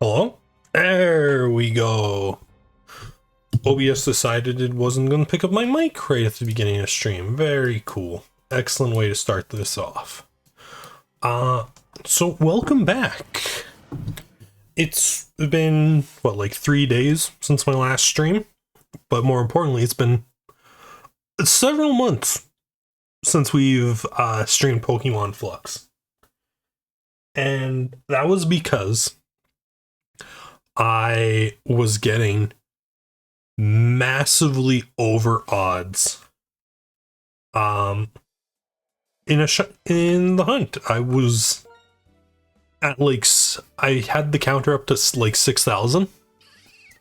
Hello? There we go. OBS decided it wasn't going to pick up my mic right at the beginning of stream. Very cool. Excellent way to start this off. So welcome back. It's been, like 3 days since my last stream? But more importantly, it's been several months since we've streamed Pokemon Flux. And that was because I was getting massively over odds in the hunt. I was at I had the counter up to 6,000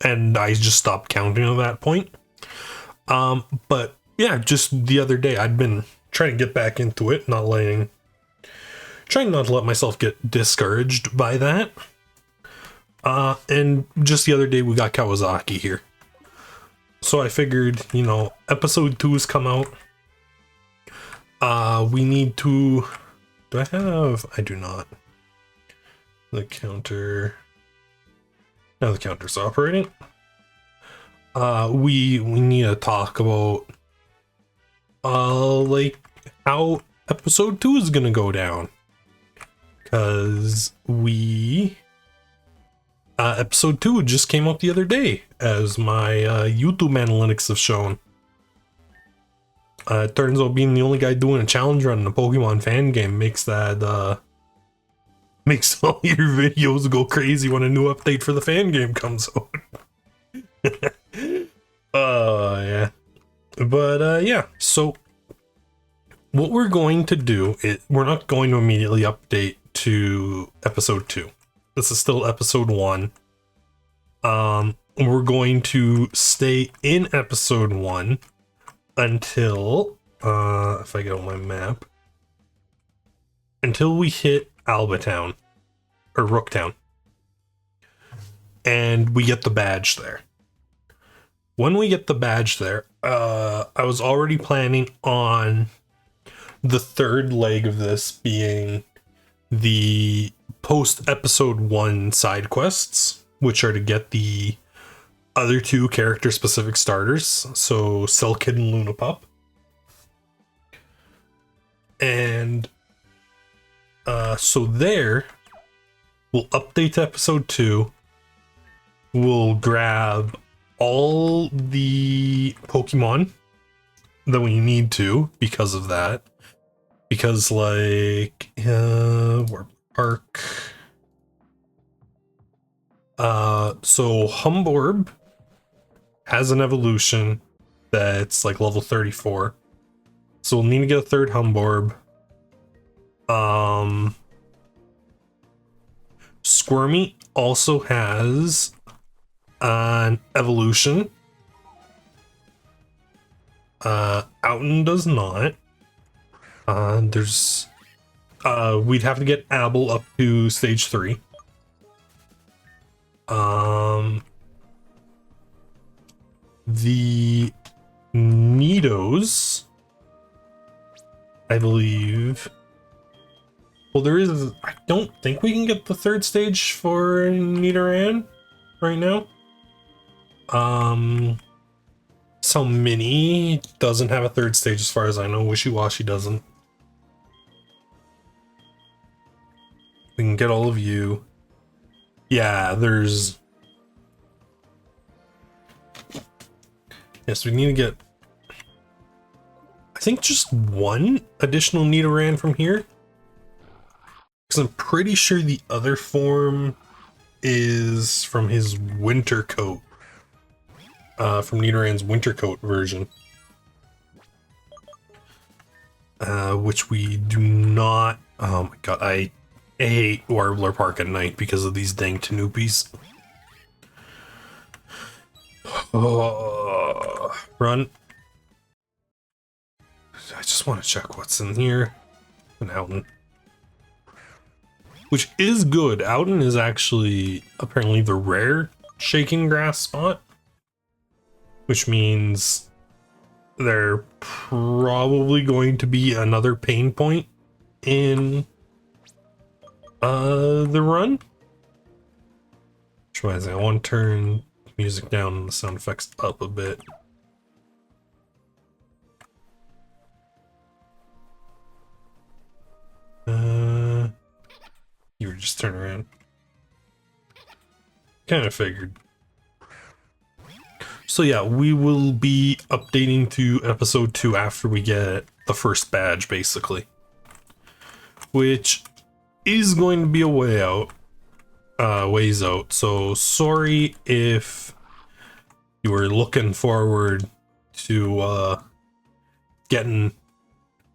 and I just stopped counting at that point. But yeah, just the other day I'd been trying to get back into it, trying not to let myself get discouraged by that. And just the other day we got Kawasaki here. So I figured, episode 2 has come out. We need to... I do not. The counter... Now the counter's operating. We need to talk about, how episode 2 is gonna go down. Because episode 2 just came out the other day, as my YouTube analytics have shown. It turns out being the only guy doing a challenge run in a Pokemon fan game makes all your videos go crazy when a new update for the fan game comes out. Yeah. But yeah, so what we're going to do is we're not going to immediately update to episode 2. This is still episode 1. We're going to stay in episode 1 until, if I get on my map, until we hit Albatown, or Rooktown, and we get the badge there. When we get the badge there, I was already planning on the third leg of this being the post episode 1 side quests, which are to get the other 2 character specific starters, so Cellkid and Lunapup. And so there we'll update to episode 2. We'll grab all the Pokemon that we need to because of that. Because Warbler Park. So Humborb has an evolution that's level 34. So we'll need to get a third Humborb. Squirmy also has an evolution. Outen does not. We'd have to get Abel up to stage 3. The Nidos, I believe. Well, I don't think we can get the third stage for Nidoran right now. So Mini doesn't have a third stage as far as I know. Wishy-Washy doesn't. We can get all of you. Yeah, Yes, we need to get, I think, just one additional Nidoran from here. Because I'm pretty sure the other form is from his winter coat. From Nidoran's winter coat version. Which we do not... Oh my god, I hate Warbler Park at night because of these dang Tanoopies. Oh, run. I just want to check what's in here. An Outen. Which is good. Outen is actually apparently the rare shaking grass spot. Which means they're probably going to be another pain point in the run. customizing. I want to turn music down and the sound effects up a bit. You were just turn around. Kind of figured. So yeah, we will be updating to episode 2 after we get the first badge, basically. Which is going to be a ways out. So sorry if you were looking forward to getting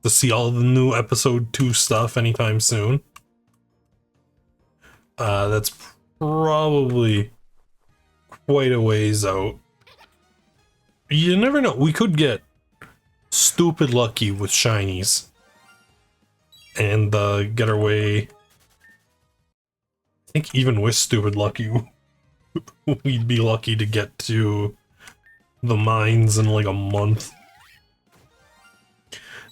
to see all the new episode 2 stuff anytime soon. That's probably quite a ways out. You never know. We could get stupid lucky with shinies and get our way. I think even with stupid lucky, we'd be lucky to get to the mines in like a month.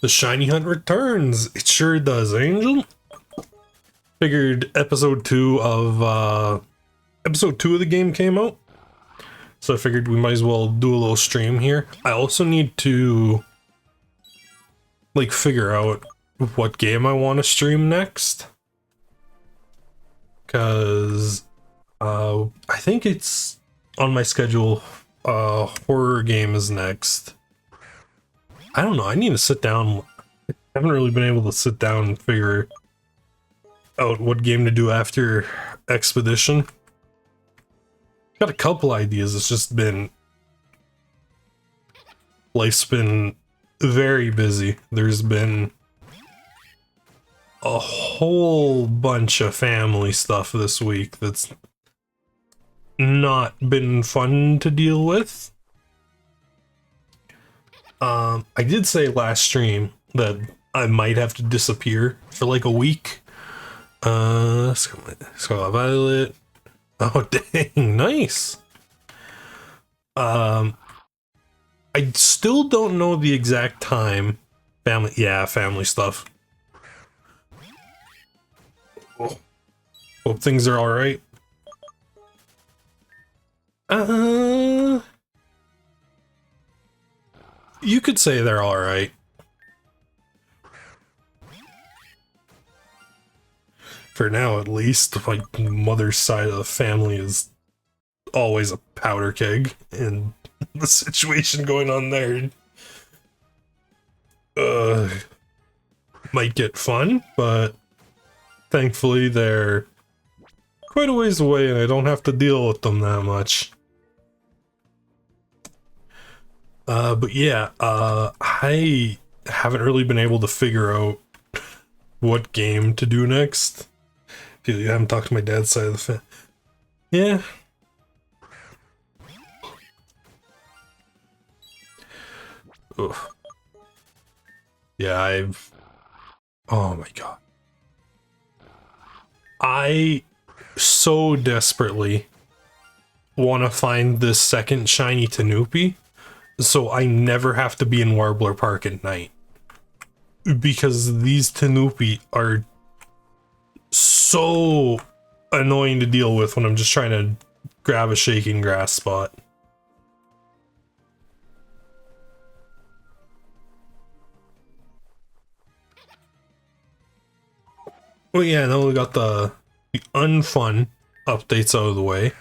The shiny hunt returns. It sure does, Angel. Figured episode 2 of the game came out. So I figured we might as well do a little stream here. I also need to like figure out what game I want to stream next. Cause I think it's on my schedule. Horror game is next. I don't know, I need to sit down. I haven't really been able to sit down and figure out what game to do after Expedition. Got a couple ideas, it's just been... life's been very busy. There's been a whole bunch of family stuff this week that's not been fun to deal with. I did say last stream that I might have to disappear for like a week. Scarlet Violet. Oh dang, nice. I still don't know the exact time. Family stuff. Oh. Hope things are alright. You could say they're alright. For now, at least. My mother's side of the family is always a powder keg, and the situation going on there might get fun, but thankfully they're quite a ways away and I don't have to deal with them that much. But yeah, I haven't really been able to figure out what game to do next. I haven't talked to my dad's side of the family. Yeah. Ugh. Yeah, oh my god. I so desperately want to find this second shiny Tanuki, so I never have to be in Warbler Park at night. Because these Tanuki are so annoying to deal with when I'm just trying to grab a shaking grass spot. Well, yeah, now we got the unfun updates out of the way.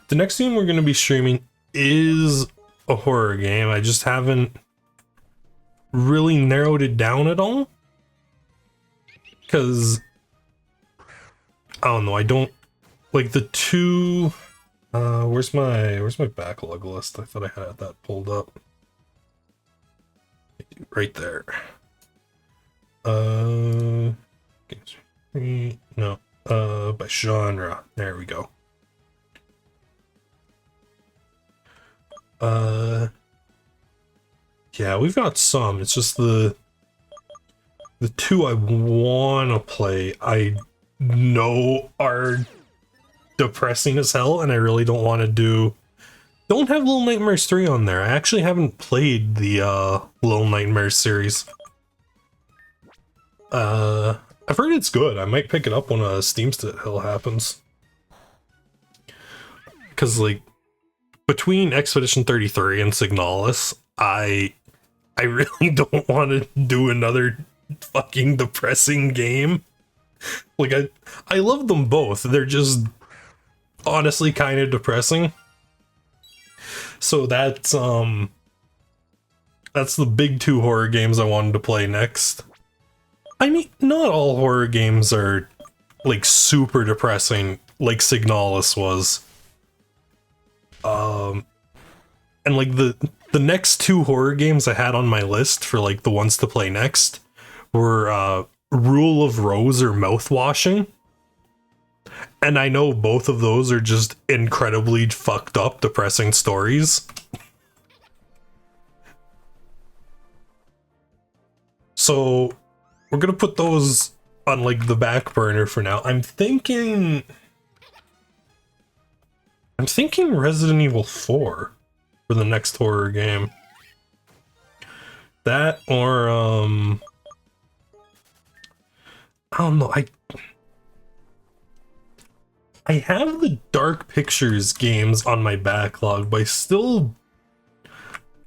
The next thing we're going to be streaming is a horror game. I just haven't really narrowed it down at all. Because, I don't know, I don't, like the two, where's my backlog list? I thought I had that pulled up. Right there. No, by genre. There we go. Yeah, we've got some. It's just the two I want to play, I know are depressing as hell, and I really don't want to do. Don't have Little Nightmares 3 on there. I actually haven't played the Little Nightmares series. I've heard it's good. I might pick it up when Steam Sale happens. because like between Expedition 33 and Signalis, I really don't want to do another fucking depressing game. Like I love them both. They're just honestly kind of depressing. So that's the big two horror games I wanted to play next. I mean, not all horror games are like super depressing like Signalis was. And like the next two horror games I had on my list for like the ones to play next were Rule of Rose or Mouthwashing. And I know both of those are just incredibly fucked up, depressing stories. So we're gonna put those on like the back burner for now. I'm thinking Resident Evil 4 for the next horror game. That or I don't know. I have the Dark Pictures games on my backlog, but I still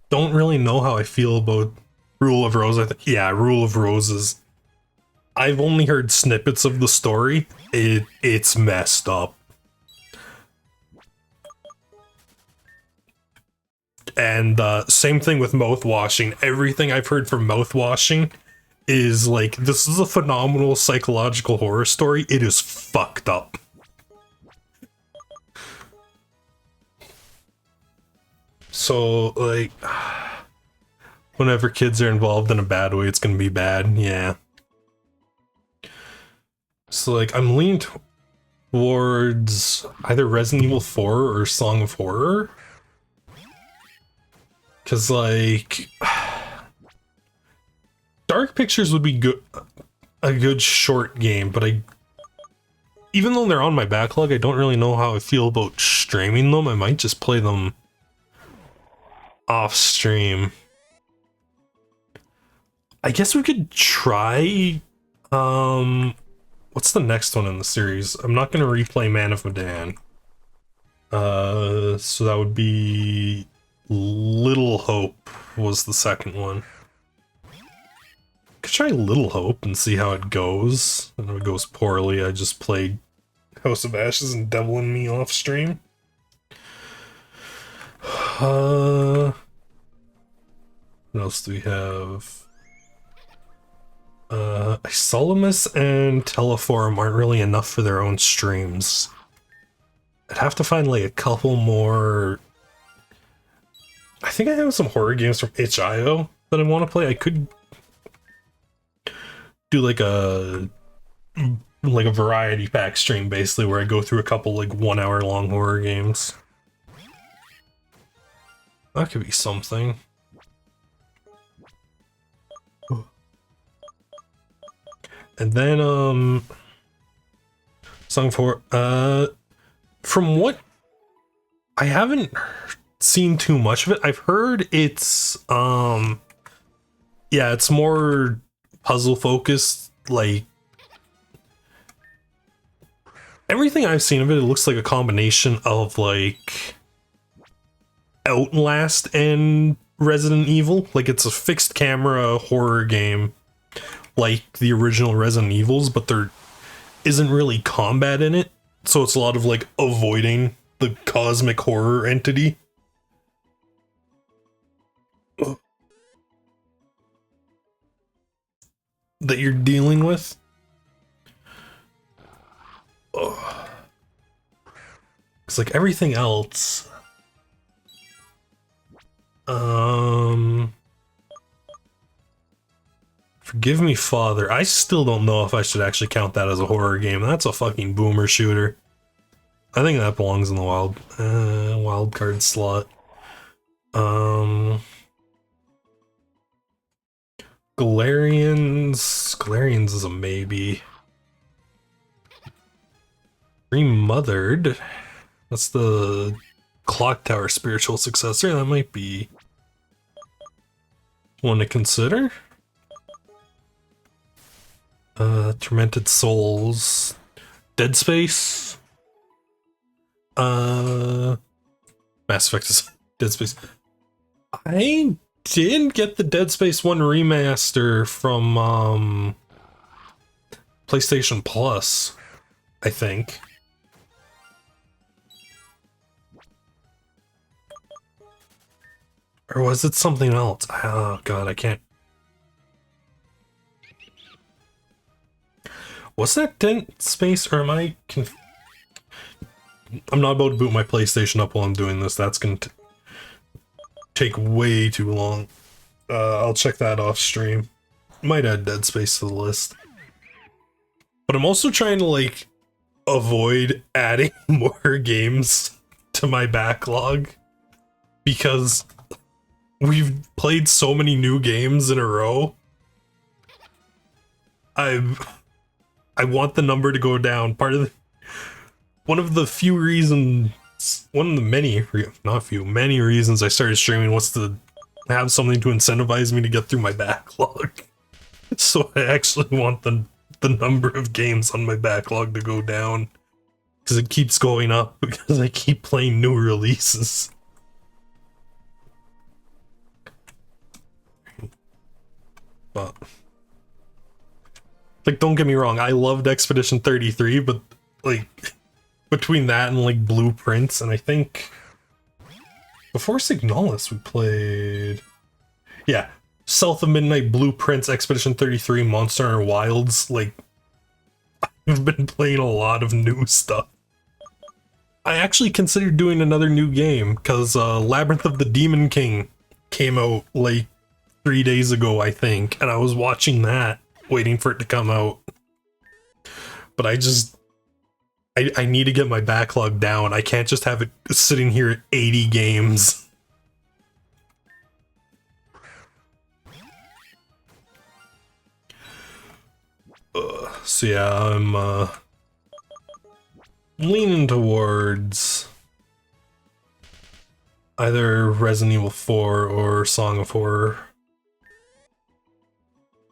don't really know how I feel about Rule of Rose. Yeah, Rule of Roses. I've only heard snippets of the story. It's messed up. And same thing with Mouthwashing. Everything I've heard from Mouthwashing is like, this is a phenomenal psychological horror story. It is fucked up. So, like, whenever kids are involved in a bad way, it's gonna be bad, yeah. So, like, I'm leaning towards either Resident Evil 4 or Song of Horror. Because, like, Dark Pictures would be a good short game, but even though they're on my backlog, I don't really know how I feel about streaming them. I might just play them off stream. I guess we could try what's the next one in the series? I'm not gonna replay Man of Medan. So that would be Little Hope was the second one. Could try Little Hope and see how it goes. And if it goes poorly, I just played House of Ashes and Devil in Me off stream. What else do we have? Isolamus and Teleform aren't really enough for their own streams. I'd have to find like a couple more. I think I have some horror games from itch.io that I want to play. I could do like a variety pack stream basically where I go through a couple like 1 hour long horror games. That could be something. And then Song for from what I haven't seen too much of it. I've heard it's yeah, it's more puzzle focused. Like everything I've seen of it, it looks like a combination of like Outlast and Resident Evil. Like it's a fixed camera horror game like the original Resident Evils, but there isn't really combat in it. So it's a lot of like avoiding the cosmic horror entity. That you're dealing with. It's like everything else. Forgive Me, Father. I still don't know if I should actually count that as a horror game. That's a fucking boomer shooter. I think that belongs in the wild card slot. Galarians is a maybe. Remothered. That's the Clock Tower spiritual successor. That might be one to consider. Tormented Souls. Dead Space. Mass Effect is Dead Space. I did get the Dead Space 1 remaster from PlayStation Plus, I think. Or was it something else? Oh god, I can't. Was that Dead Space, or am I I'm not about to boot my PlayStation up while I'm doing this. That's gonna take way too long. I'll check that off stream. Might add Dead Space to the list. But I'm also trying to, like, avoid adding more games to my backlog. Because we've played so many new games in a row. I want the number to go down. One of the few reasons, one of the many reasons I started streaming was to have something to incentivize me to get through my backlog. So I actually want the number of games on my backlog to go down, because it keeps going up because I keep playing new releases. But, like, don't get me wrong, I loved Expedition 33, but, like, between that and, like, Blueprints, and I think before Signalis we played, yeah, South of Midnight, Blueprints, Expedition 33, Monster Hunter Wilds. Like, I've been playing a lot of new stuff. I actually considered doing another new game, because Labyrinth of the Demon King came out, like, 3 days ago, I think, and I was watching that, waiting for it to come out. But I need to get my backlog down. I can't just have it sitting here at 80 games. So yeah, I'm leaning towards either Resident Evil 4 or Song of Horror.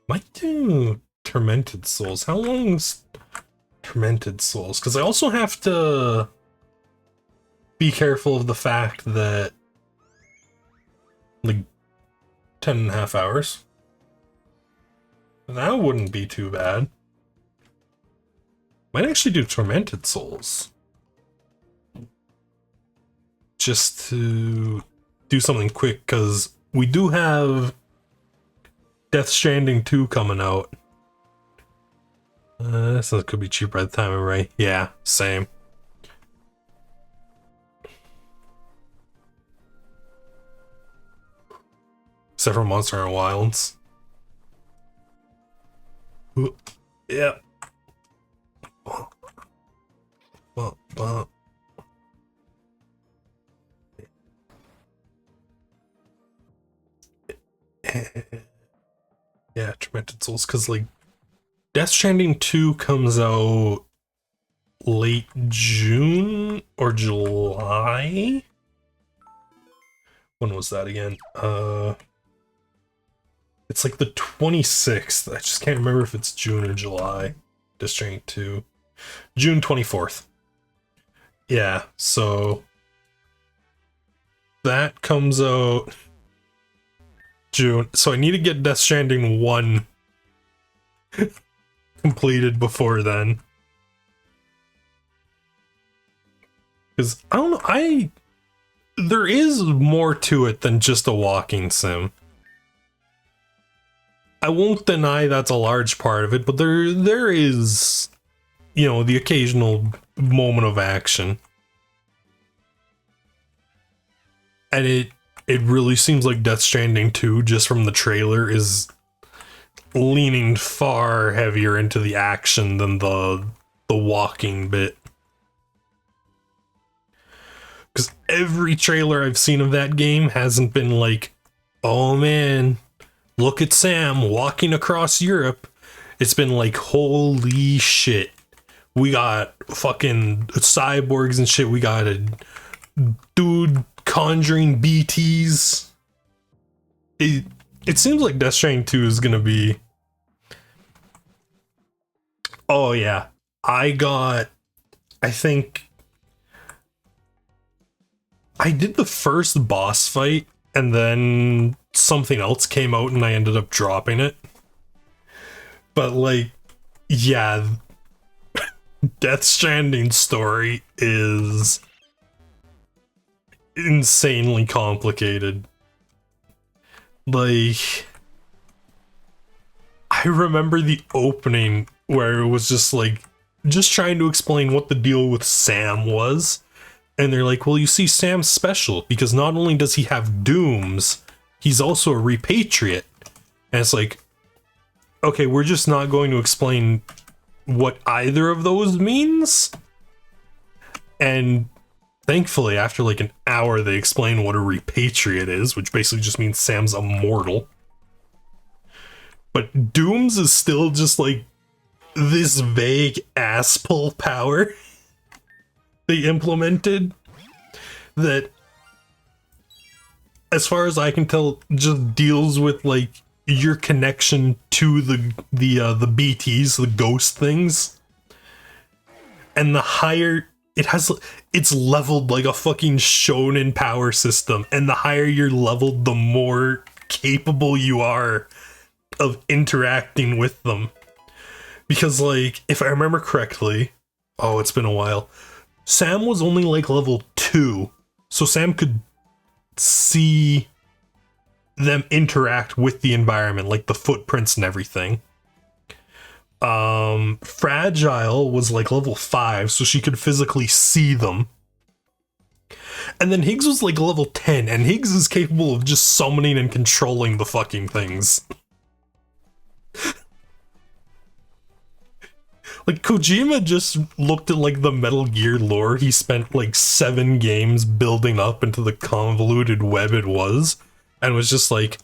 Might do Tormented Souls. How long's Tormented Souls? Because I also have to be careful of the fact that, like, 10.5 hours. That wouldn't be too bad. Might actually do Tormented Souls. Just to do something quick, because we do have Death Stranding 2 coming out. So it could be cheaper at the time, right? Yeah, same. Except for Monster Hunter Wilds. Ooh, yeah. Yeah, Tormented Souls, because, like, Death Stranding 2 comes out late June or July? When was that again? It's like the 26th. I just can't remember if it's June or July. Death Stranding 2. June 24th. Yeah, so that comes out June. So I need to get Death Stranding 1 completed before then. Because, I don't know, there is more to it than just a walking sim. I won't deny that's a large part of it, but there is, you know, the occasional moment of action. And it really seems like Death Stranding 2, just from the trailer, is leaning far heavier into the action than the walking bit. Because every trailer I've seen of that game hasn't been like, oh man, look at Sam walking across Europe. It's been like, holy shit. We got fucking cyborgs and shit. We got a dude conjuring BTs. It seems like Death Stranding 2 is gonna be... Oh yeah. I think I did the first boss fight, and then something else came out, and I ended up dropping it. But, like, yeah, Death Stranding's story is insanely complicated. Like, I remember the opening where it was just like, just trying to explain what the deal with Sam was. And they're like, well, you see, Sam's special because not only does he have dooms, he's also a repatriate. And it's like, okay, we're just not going to explain what either of those means. And thankfully, after like an hour, they explain what a repatriate is, which basically just means Sam's immortal. But dooms is still just like this vague ass pull power they implemented that, as far as I can tell, just deals with like your connection to the BTs, the ghost things. And the higher it's leveled like a fucking shonen power system, and the higher you're leveled, the more capable you are of interacting with them. Because, like, if I remember correctly, oh, it's been a while, Sam was only like level 2, so Sam could see them interact with the environment, like the footprints and everything. Fragile was like level 5, so she could physically see them. And then Higgs was like level 10, and Higgs is capable of just summoning and controlling the fucking things. Like, Kojima just looked at like the Metal Gear lore he spent like 7 games building up into the convoluted web it was, and was just like,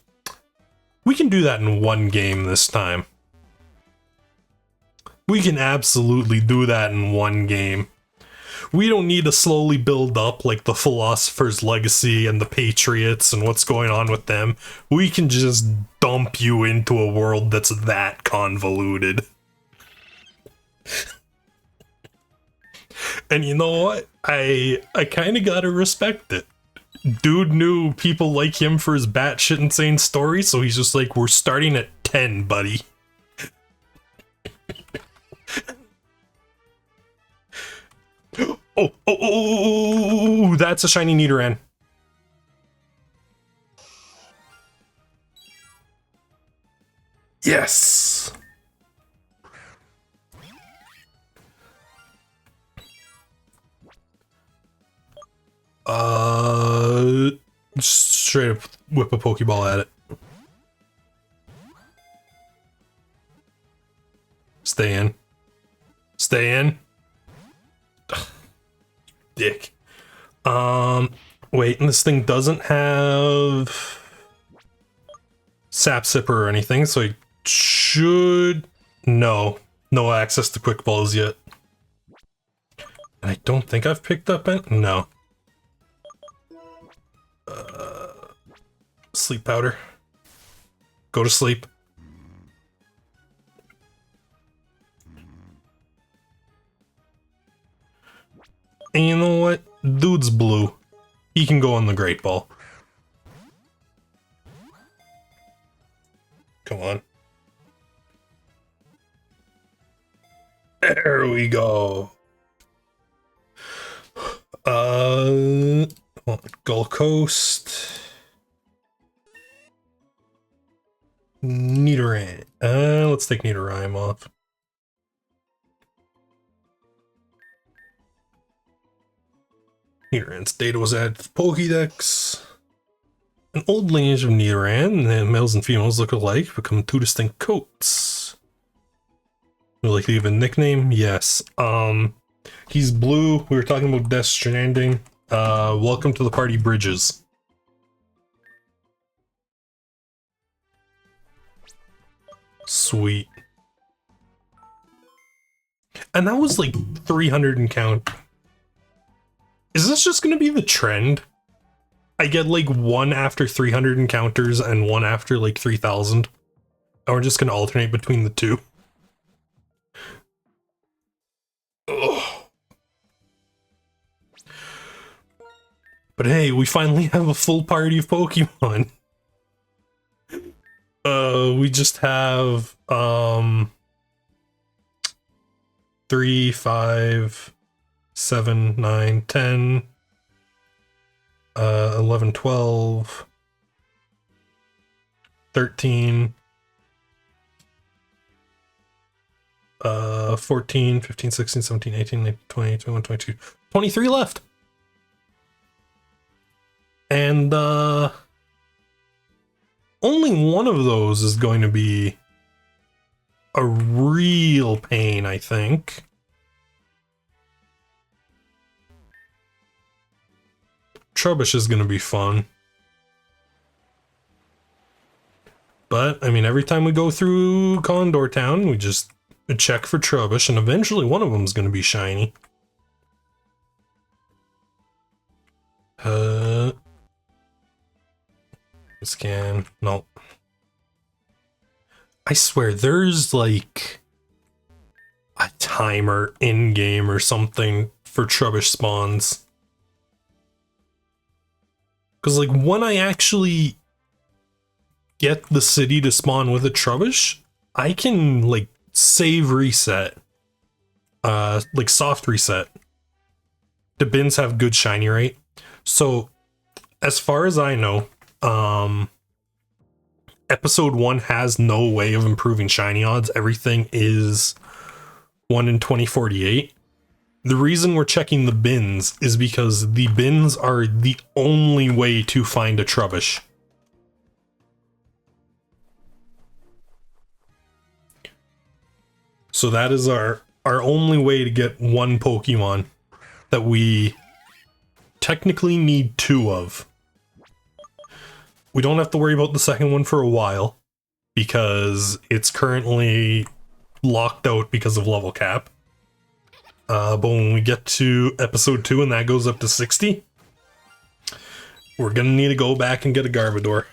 we can do that in one game this time. We can absolutely do that in one game. We don't need to slowly build up like the Philosopher's Legacy and the Patriots and what's going on with them. We can just dump you into a world that's that convoluted. And you know what? I kind of gotta respect it. Dude knew people like him for his batshit insane story, so he's just like, we're starting at 10, buddy. Oh, that's a shiny Nidoran. Yes! Straight up whip a Pokeball at it. Stay in. Stay in. Ugh. Dick. Wait, and this thing doesn't have Sap Sipper or anything, so it should... No access to Quick Balls yet. And I don't think I've picked up it? No. Sleep powder. Go to sleep. And you know what? Dude's blue. He can go on the Great Ball. Come on. There we go. Gulf Coast. Nidoran. Let's take Nidoran off. Nidoran's data was added to the Pokédex. An old lineage of Nidoran, the males and females look alike, become 2 distinct coats. Would you like to give a nickname? Yes. He's blue. We were talking about Death Stranding. Welcome to the party, Bridges. Sweet. And that was like 300 and count. Is this just gonna be the trend? I get like 1 after 300 encounters and 1 after like 3,000. And we're just gonna alternate between the two. Ugh. But hey, we finally have a full party of Pokemon. We just have 3, 5, 7, 9, 10, 11, 12, 13, 14, 15, 16, 17, 18, 19, 20, 21, 22, 23 left. And only one of those is going to be a real pain, I think. Trubbish is going to be fun. But, I mean, every time we go through Condor Town, we just check for Trubbish, and eventually one of them is going to be shiny. Scan. No. I swear, there's like a timer in-game or something for Trubbish spawns. Because, like, when I actually get the city to spawn with a Trubbish, I can, like, save reset. Like, soft reset. The bins have good shiny rate. So, as far as I know, episode 1 has no way of improving shiny odds. Everything is 1 in 2048. The reason we're checking the bins is because the bins are the only way to find a Trubbish. So that is our only way to get one Pokemon that we technically need 2 of. We don't have to worry about the second one for a while because it's currently locked out because of level cap. But when we get to episode 2 and that goes up to 60, we're gonna need to go back and get a Garbodor.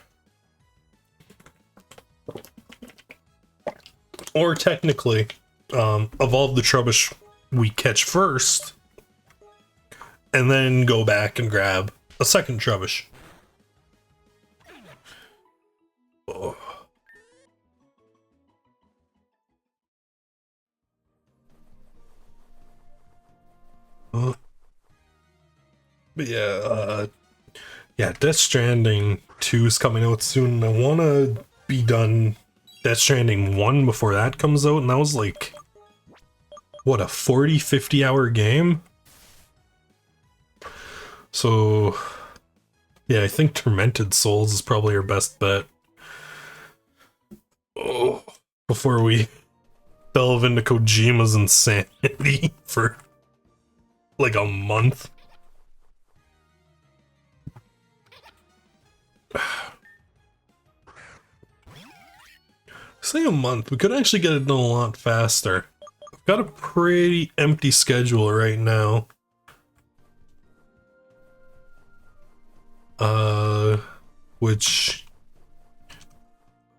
Or technically, evolve the Trubbish we catch first, and then go back and grab a second Trubbish. Oh. But yeah, Death Stranding 2 is coming out soon. I want to be done Death Stranding 1 before that comes out, and that was like, what, a 40-50 hour game? So, yeah, I think Tormented Souls is probably our best bet. Oh, before we delve into Kojima's insanity for like a month. Say a month, we could actually get it done a lot faster. I've got a pretty empty schedule right now. Which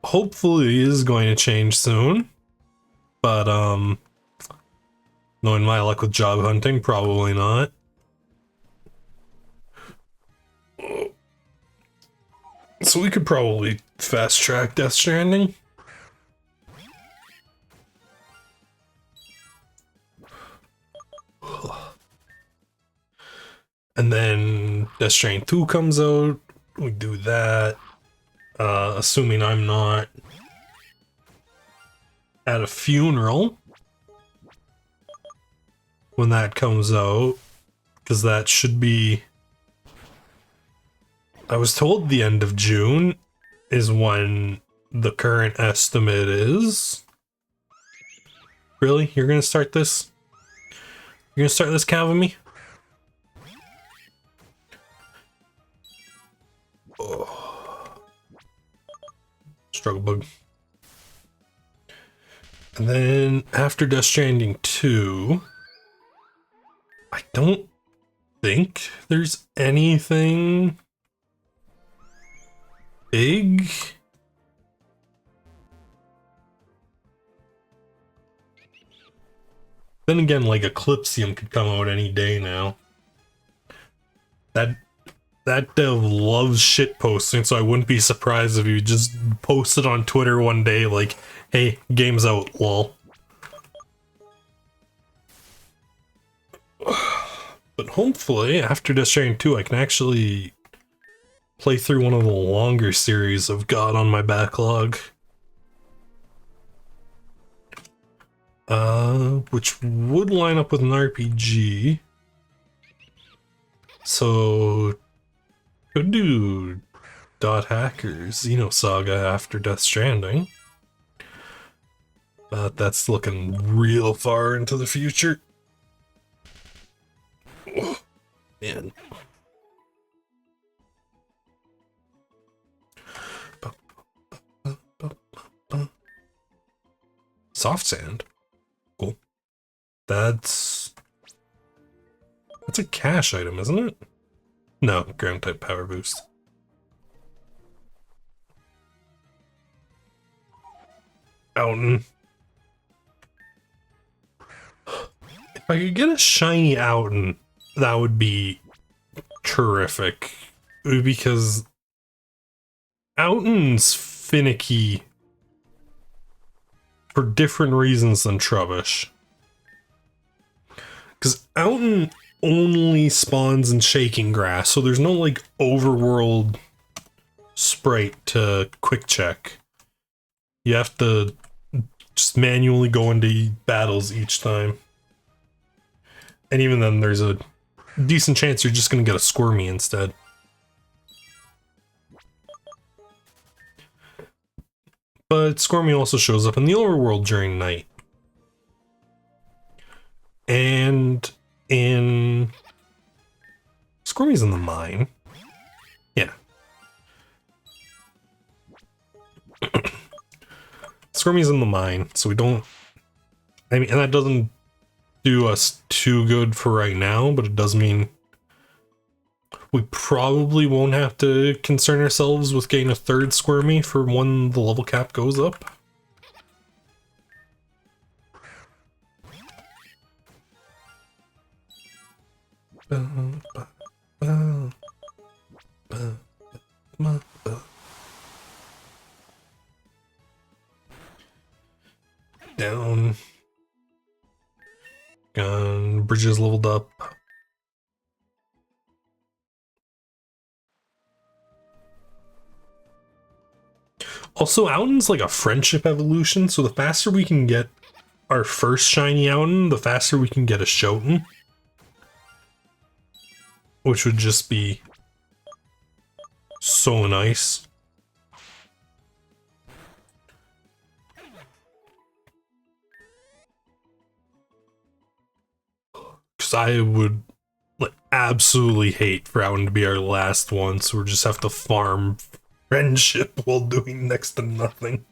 hopefully is going to change soon. But, knowing my luck with job hunting, probably not. So we could probably fast track Death Stranding. And then Death Stranding 2 comes out. We do that. Assuming I'm not at a funeral when that comes out. Because that should be... I was told the end of June is when the current estimate is. Really? You're gonna start this? You're gonna start this calving me? Oh. Struggle bug. And then after Death Stranding 2, I don't think there's anything big. Then again, like Eclipsium could come out any day now. that dev loves shit posting, so I wouldn't be surprised if you just posted on Twitter one day like, hey, game's out, lol. But hopefully, after Death Stranding 2, I can actually play through one of the longer series I've got on my backlog. Which would line up with an RPG. So, could do Dot Hackers, Xenosaga after Death Stranding. But that's looking real far into the future. Oh, man. Soft sand. Cool. That's a cash item, isn't it? No, ground type power boost. Outen. If I could get a shiny Outen, that would be terrific. Because Outen's finicky for different reasons than Trubbish. Because Outen only spawns in Shaking Grass, so there's no like overworld sprite to quick check. You have to just manually go into battles each time. And even then there's a decent chance you're just gonna get a Squirmy instead. But Squirmy also shows up in the overworld during night. And in Squirmy's in the mine. Yeah. Squirmy's in the mine, so we don't... I mean, and that doesn't do us too good for right now, but it does mean we probably won't have to concern ourselves with getting a third Squirmy for when the level cap goes up. Down. Gun. Bridges leveled up. Also, Outen's like a friendship evolution, so the faster we can get our first shiny Outen, the faster we can get a Shoten. Which would just be so nice. Because I would like absolutely hate for Outen to be our last one, so we just have to farm friendship while doing next to nothing.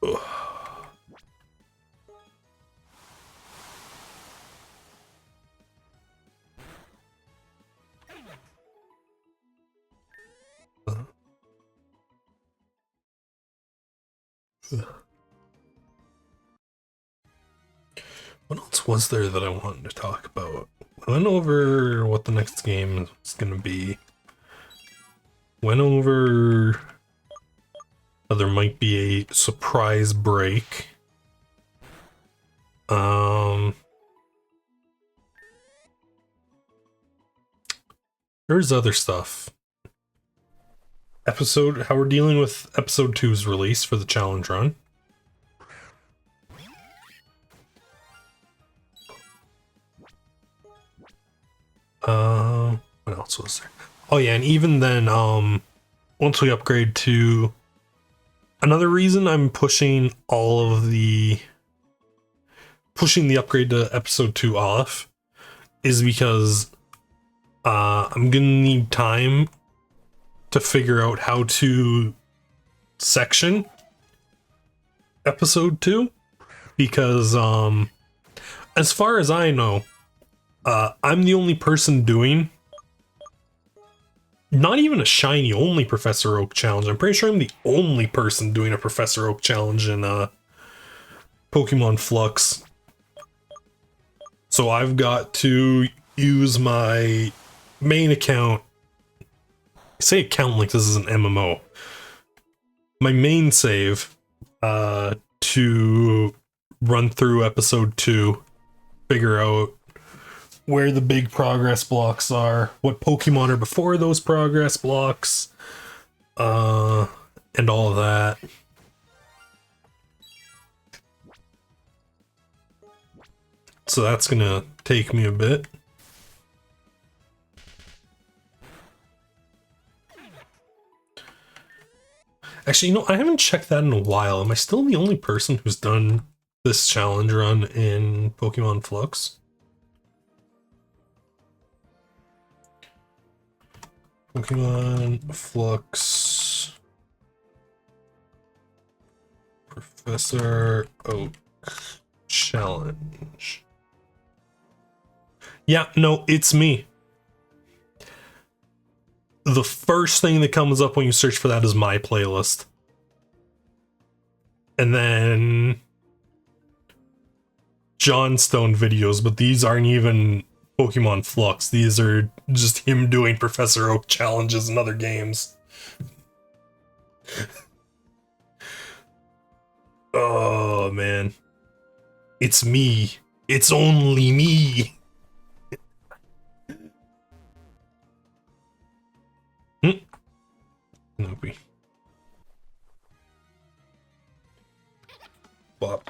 Ugh. What else was there that I wanted to talk about? I went over what the next game is going to be. Went over how there might be a surprise break. There's other stuff. How we're dealing with episode 2's release for the challenge run. What else was there? Oh yeah, and even then, once we upgrade to... Another reason I'm pushing the upgrade to episode 2 off is because I'm gonna need time to figure out how to section episode 2, because as far as I know, I'm the only person doing not even a shiny only Professor Oak challenge. I'm pretty sure I'm the only person doing a Professor Oak challenge in Pokemon Flux. So I've got to use my main account. I say account like this is an MMO. My main save to run through episode 2, figure out where the big progress blocks are, what Pokemon are before those progress blocks, and all of that. So that's gonna take me a bit. Actually, you know, I haven't checked that in a while. Am I still the only person who's done this challenge run in Pokemon Flux? Pokemon Flux Professor Oak Challenge. Yeah, no, it's me. The first thing that comes up when you search for that is my playlist. And then Johnstone videos, but these aren't even Pokemon Flux. These are just him doing Professor Oak challenges in other games. Oh, man. It's me. It's only me. Lofi. Bop.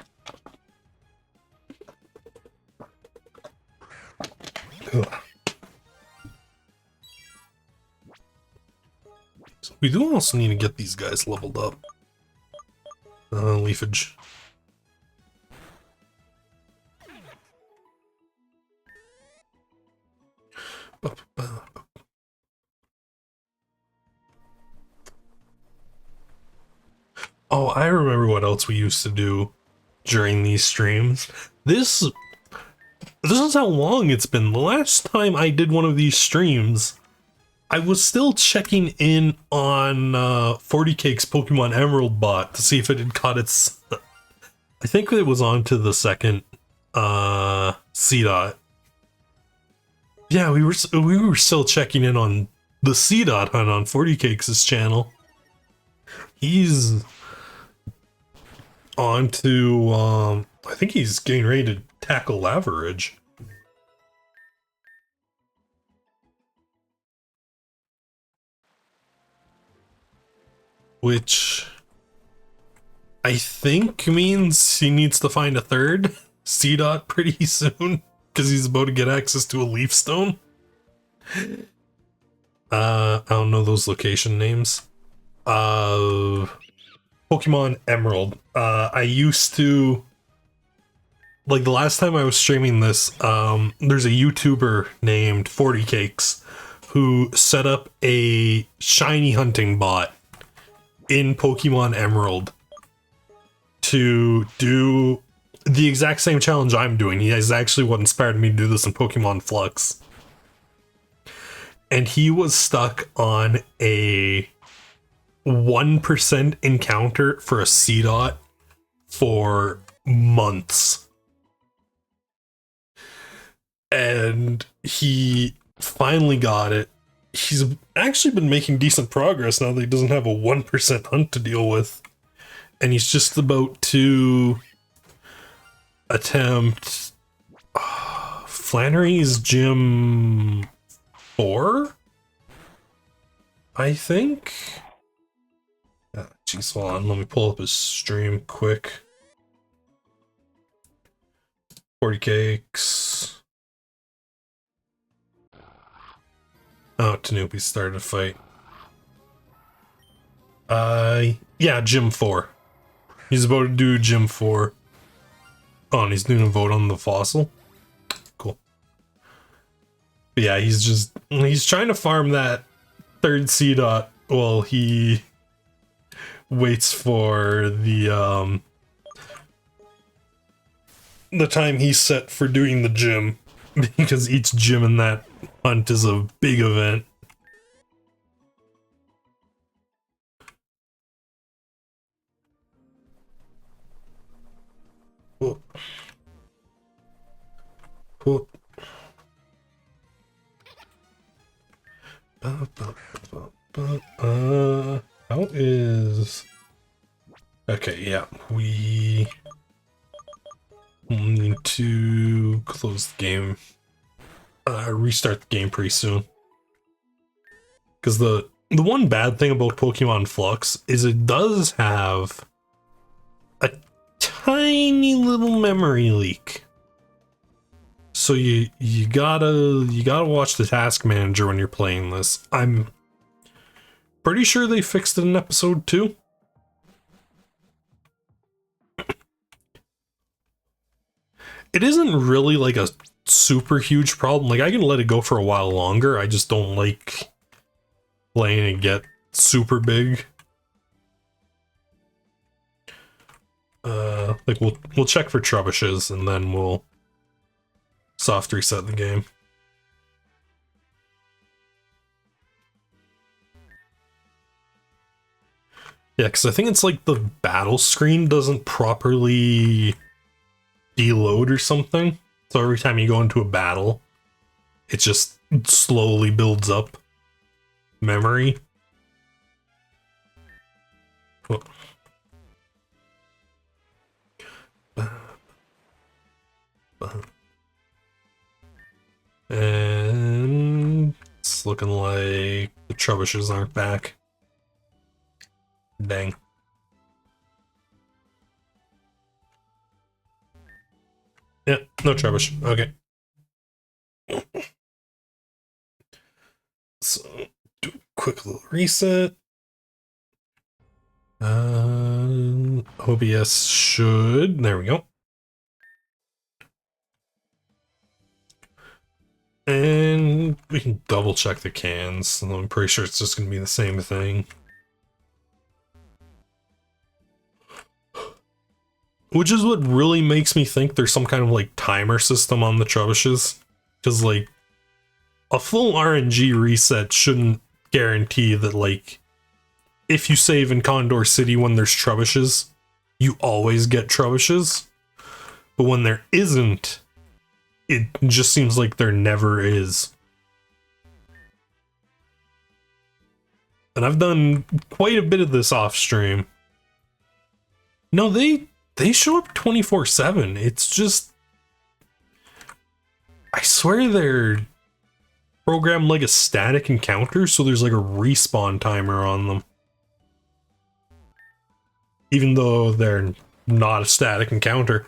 Ugh. So we do also need to get these guys leveled up. Leafage. Oh, I remember what else we used to do during these streams. This is how long it's been. The last time I did one of these streams, I was still checking in on 40 Cake's Pokemon Emerald bot to see if it had caught its... I think it was on to the second C-Dot. Yeah, we were still checking in on the C-Dot hunt on 40 Cakes' channel. He's on to, I think he's getting ready to tackle Laveridge. Which I think means he needs to find a third C-Dot pretty soon, because he's about to get access to a Leaf Stone. I don't know those location names. Pokemon Emerald. I used to, like, the last time I was streaming this, there's a YouTuber named 40 Cakes who set up a shiny hunting bot in Pokemon Emerald to do the exact same challenge I'm doing. He is actually what inspired me to do this in Pokemon Flux. And he was stuck on a 1% encounter for a C-Dot for months. And he finally got it. He's actually been making decent progress now that he doesn't have a 1% hunt to deal with. And he's just about to attempt Flannery's Gym 4, I think. Jeez, hold on, let me pull up his stream quick. 40 Cakes. Oh, Tanuki started a fight. Yeah, Gym 4. He's about to do Gym 4. Oh, and he's doing a vote on the fossil. Cool. But yeah, he's trying to farm that third C-Dot while he waits for the time he's set for doing the gym, because each gym in that hunt is a big event. Cool. How is... Okay, yeah, we need to close the game. Restart the game pretty soon. Because the one bad thing about Pokemon Flux is it does have a tiny little memory leak. So you gotta watch the task manager when you're playing this. I'm pretty sure they fixed it in episode 2. It isn't really like a super huge problem. Like I can let it go for a while longer. I just don't like letting it get super big. Like we'll check for trebuchets and then we'll soft reset the game. Yeah, because I think it's like the battle screen doesn't properly deload or something. So every time you go into a battle, it just slowly builds up memory. Oh. And it's looking like the trebuchets aren't back. Dang. Yeah, no trebuchet. Okay. So, do a quick little reset. OBS should... There we go. And we can double check the cans. I'm pretty sure it's just going to be the same thing. Which is what really makes me think there's some kind of like timer system on the trebuchets. Because like a full RNG reset shouldn't guarantee that like if you save in Condor City when there's trebuchets, you always get trebuchets. But when there isn't, it just seems like there never is. And I've done quite a bit of this off stream. No, they show up 24/7. It's just... I swear they're programmed like a static encounter, so there's like a respawn timer on them. Even though they're not a static encounter.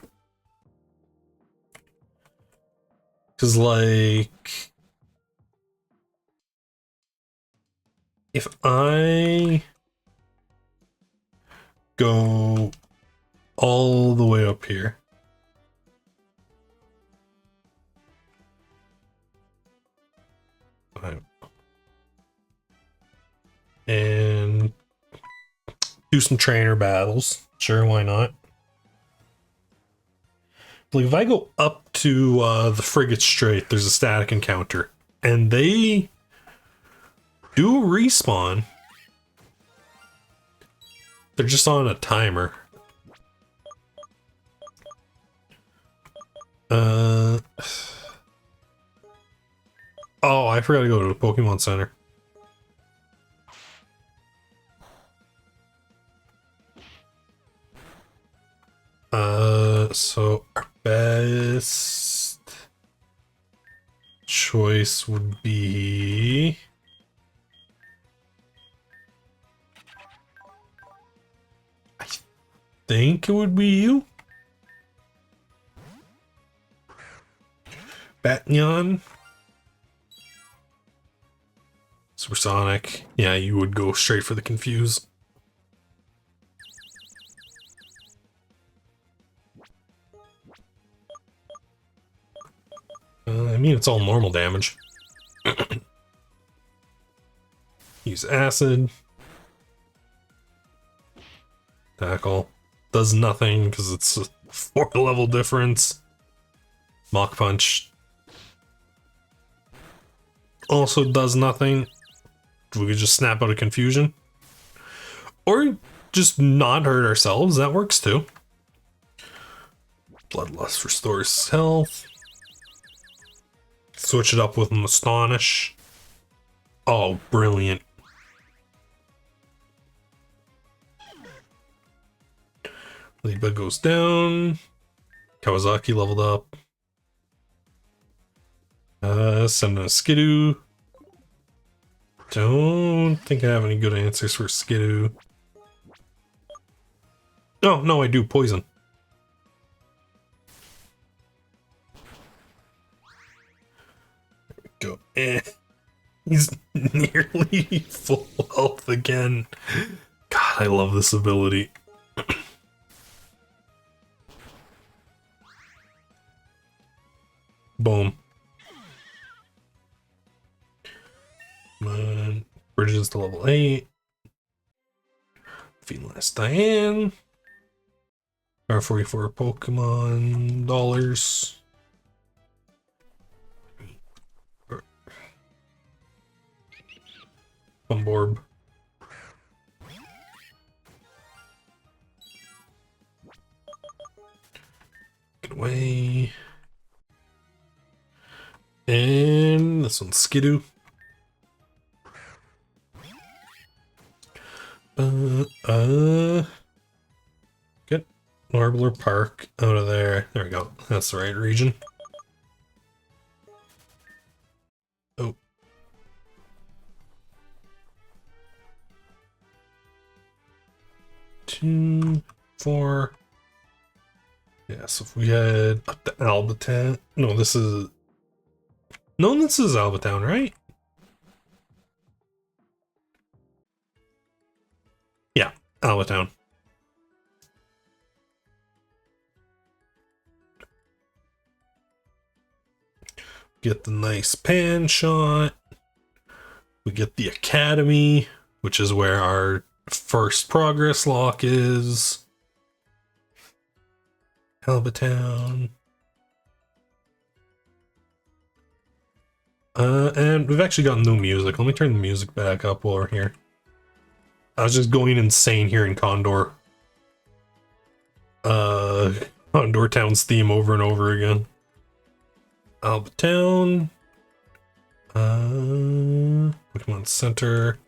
Because like... if I go all the way up here. And do some trainer battles. Sure, why not? Like if I go up to the Frigate Strait, there's a static encounter. And they do respawn. They're just on a timer. Oh, I forgot to go to the Pokemon Center. So our best choice would be... I think it would be you. Batyon. Supersonic. Yeah, you would go straight for the Confuse. I mean, it's all normal damage. Use Acid. Tackle. Does nothing because it's a 4-level difference. Mach Punch. Also does nothing. We could just snap out of Confusion. Or just not hurt ourselves. That works too. Bloodlust restores health. Switch it up with an Astonish. Oh, brilliant. Ladybug goes down. Kawasaki leveled up. Send a Skidoo. Don't think I have any good answers for Skidoo. Oh, no, I do. Poison. There we go. He's nearly full health again. God, I love this ability. Boom. Come on. Bridges to level 8. Feline Diane. R44 Pokemon dollars. Bumborb. Get away. And this one's Skidoo. Get Warbler Park out of there. There we go. That's the right region. Oh. 2, 4. Yeah, so if we head up to Albatown. No, this is Albatown, right? Yeah, Albatown. Get the nice pan shot. We get the Academy, which is where our first progress lock is. Albatown. And we've actually got new music. Let me turn the music back up while we're here. I was just going insane here in Condor. Condor Town's theme over and over again. Albatown. Pokemon Center.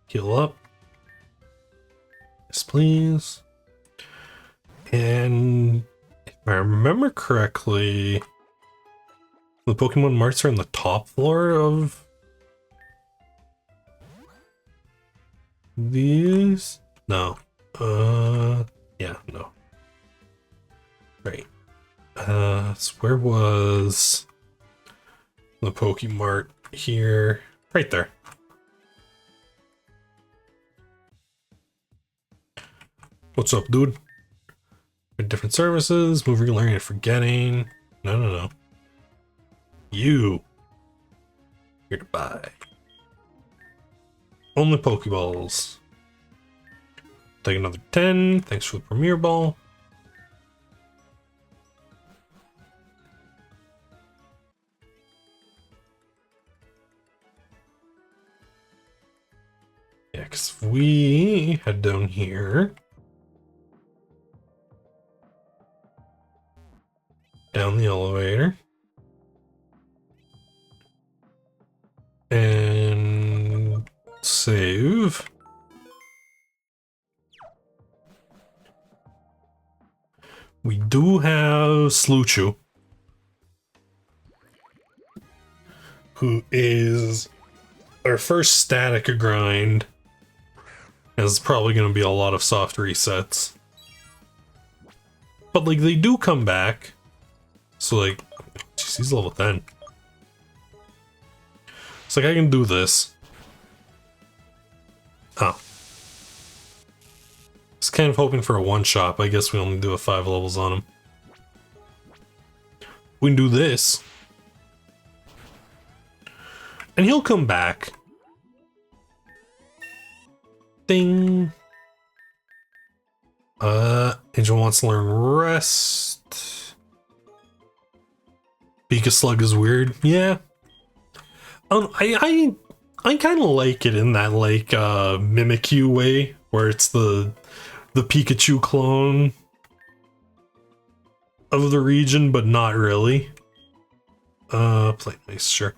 Heal up. Yes, please. And if I remember correctly, the Pokemon Marts are on the top floor of these? No. Yeah, no. Right. So where was the Pokemart here? Right there. What's up, dude? Different services, moving, learning, and forgetting. No. You. Here to buy. Only Pokeballs. Take another 10. Thanks for the Premier Ball. Yeah, because if we head down here. Down the elevator. And save. We do have Sluchu, who is our first static grind. There's probably going to be a lot of soft resets. But, like, they do come back. So, like, geez, he's level 10. It's like, I can do this. Oh. I was kind of hoping for a one-shot, but I guess we only do a 5 levels on him. We can do this. And he'll come back. Ding. Angel wants to learn Rest. Pika Slug is weird. Yeah. I kind of like it in that, like, Mimikyu way, where it's the Pikachu clone. of the region, but not really. Plate mace, sure.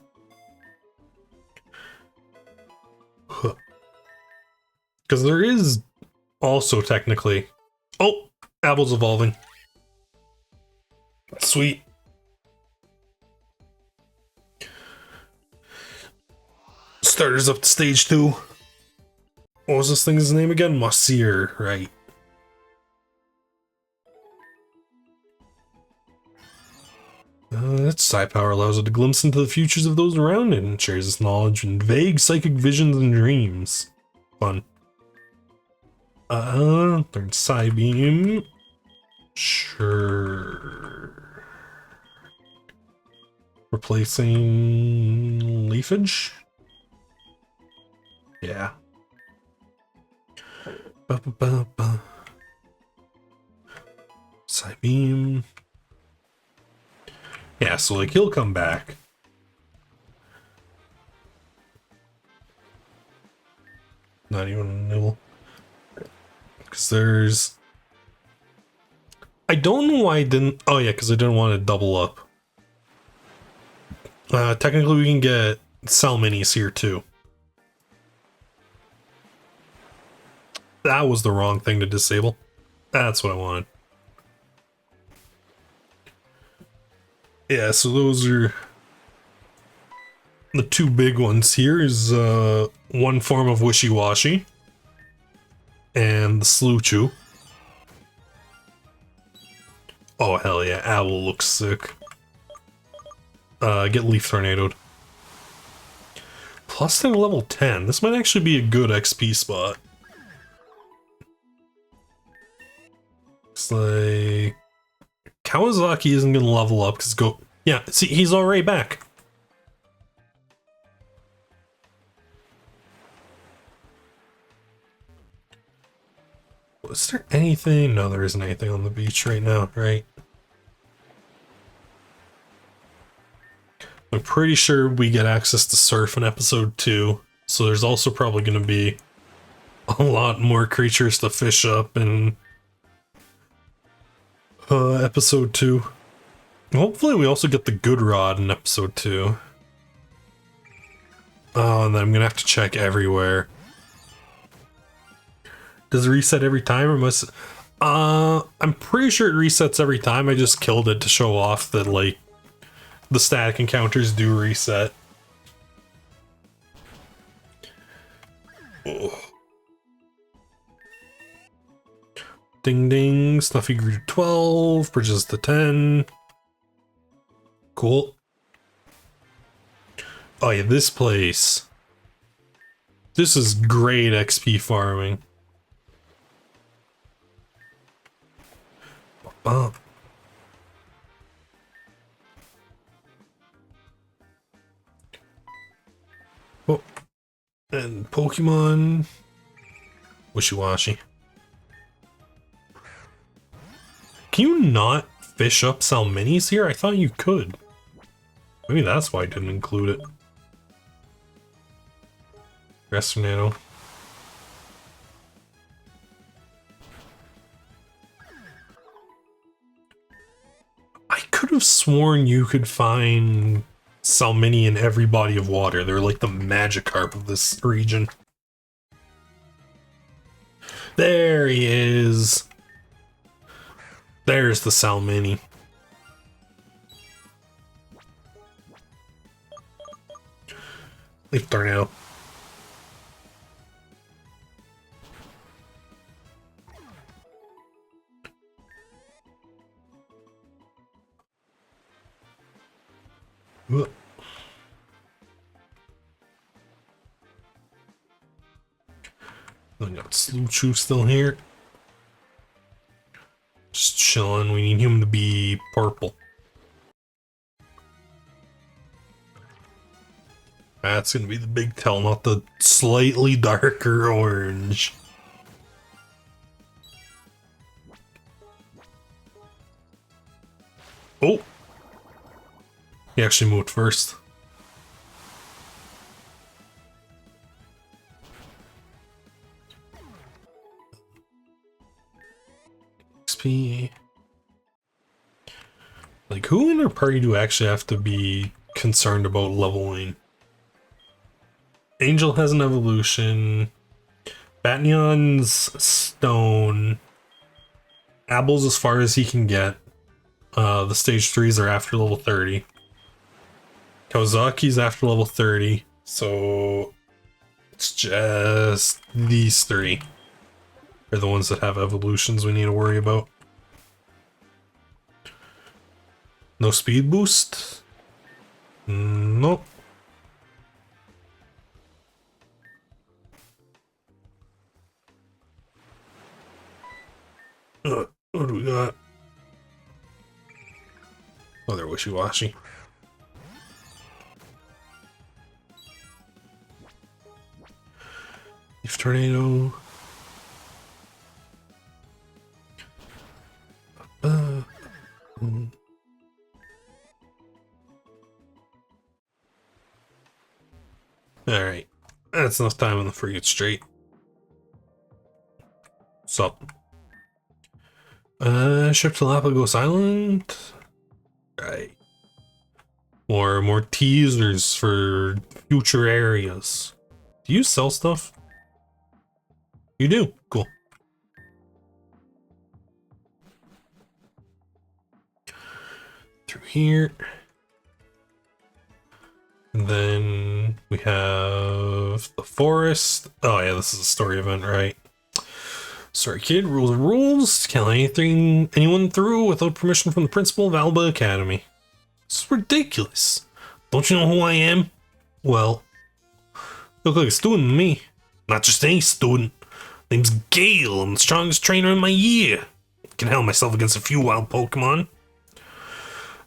Because there is also technically... Oh! Apple's evolving. Sweet. Starters up to stage 2. What was this thing's name again? Monsieur, right. Its psi power allows it to glimpse into the futures of those around it and shares its knowledge in vague psychic visions and dreams. Fun. Third psi beam. Sure. Replacing leafage? Yeah. Psi beam. Yeah, so like he'll come back. Not even a nibble. Because there's... I don't know why I didn't... Oh yeah, because I didn't want to double up. Technically we can get cell minis here too. That was the wrong thing to disable. That's what I wanted. Yeah, so those are the two big ones here is one form of Wishy-Washy and the Sluchu. Oh hell yeah, Owl looks sick. Get Leaf Tornadoed. Plus 10 level 10. This might actually be a good XP spot. It's like... Kawasaki isn't gonna level up because go... Yeah, see, he's already back. Is there anything? No, there isn't anything on the beach right now, right? I'm pretty sure we get access to surf in episode 2, so there's also probably going to be a lot more creatures to fish up in episode 2. Hopefully we also get the good rod in episode 2. Oh, and then I'm going to have to check everywhere. Does it reset every time or must... I'm pretty sure it resets every time. I just killed it to show off that, like, the static encounters do reset. Oh. Ding ding, Snuffy grew to 12, Bridges to 10. Cool. Oh yeah, this place. This is great XP farming. Oh. Oh. And Pokemon. Wishy-Washy. Can you not fish up cell minis here? I thought you could. Maybe that's why I didn't include it. Grass Tornado. I could have sworn you could find Salmini in every body of water. They're like the Magikarp of this region. There he is. There's the Salmini. Leaf Tornado. We got Sluchu still here. Just chilling. We need him to be purple. That's gonna be the big tell, not the slightly darker orange. Oh! He actually moved first. XP. Like, who in our party do actually have to be concerned about leveling? Angel has an evolution. Batnion's stone. Apple's as far as he can get. The stage 3s are after level 30. Kawasaki's after level 30. So it's just these 3 are the ones that have evolutions we need to worry about. No speed boost? Nope. What do we got? Oh, they're wishy-washy. Leaf tornado. Alright. That's enough time on the frigate straight. Sup? Ship to Galapagos Island? Right. More teasers for future areas. Do you sell stuff? You do? Cool. Through here. And then we have the forest. Oh yeah, this is a story event, right? Sorry kid, rules are rules. Can't let anyone through without permission from the principal of Alba Academy. It's ridiculous. Don't you know who I am? Well, you look like a student to me. Not just any student. Name's Gale. I'm the strongest trainer in my year. Can handle myself against a few wild Pokemon.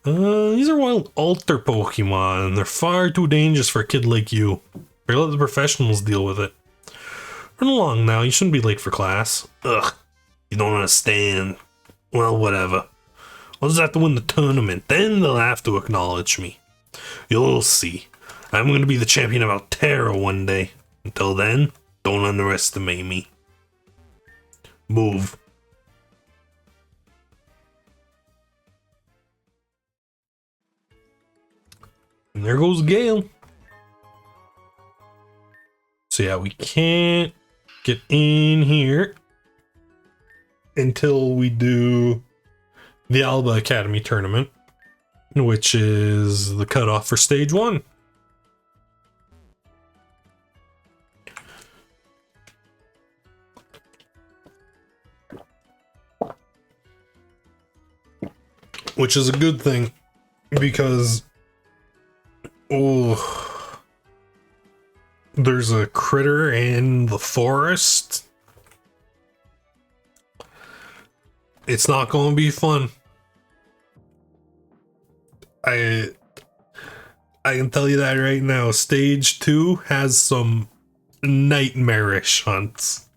These are wild altar Pokemon. They're far too dangerous for a kid like you. Better let the professionals deal with it. Run along now, you shouldn't be late for class. Ugh, you don't understand. Well, whatever. I'll just have to win the tournament, then they'll have to acknowledge me. You'll see. I'm gonna be the champion of Altera one day. Until then, don't underestimate me. Move. And there goes Gale. So yeah, we can't get in here until we do the Alba Academy tournament, which is the cutoff for stage 1. Which is a good thing, because there's a critter in the forest. It's not going to be fun. I can tell you that right now. Stage 2 has some nightmarish hunts.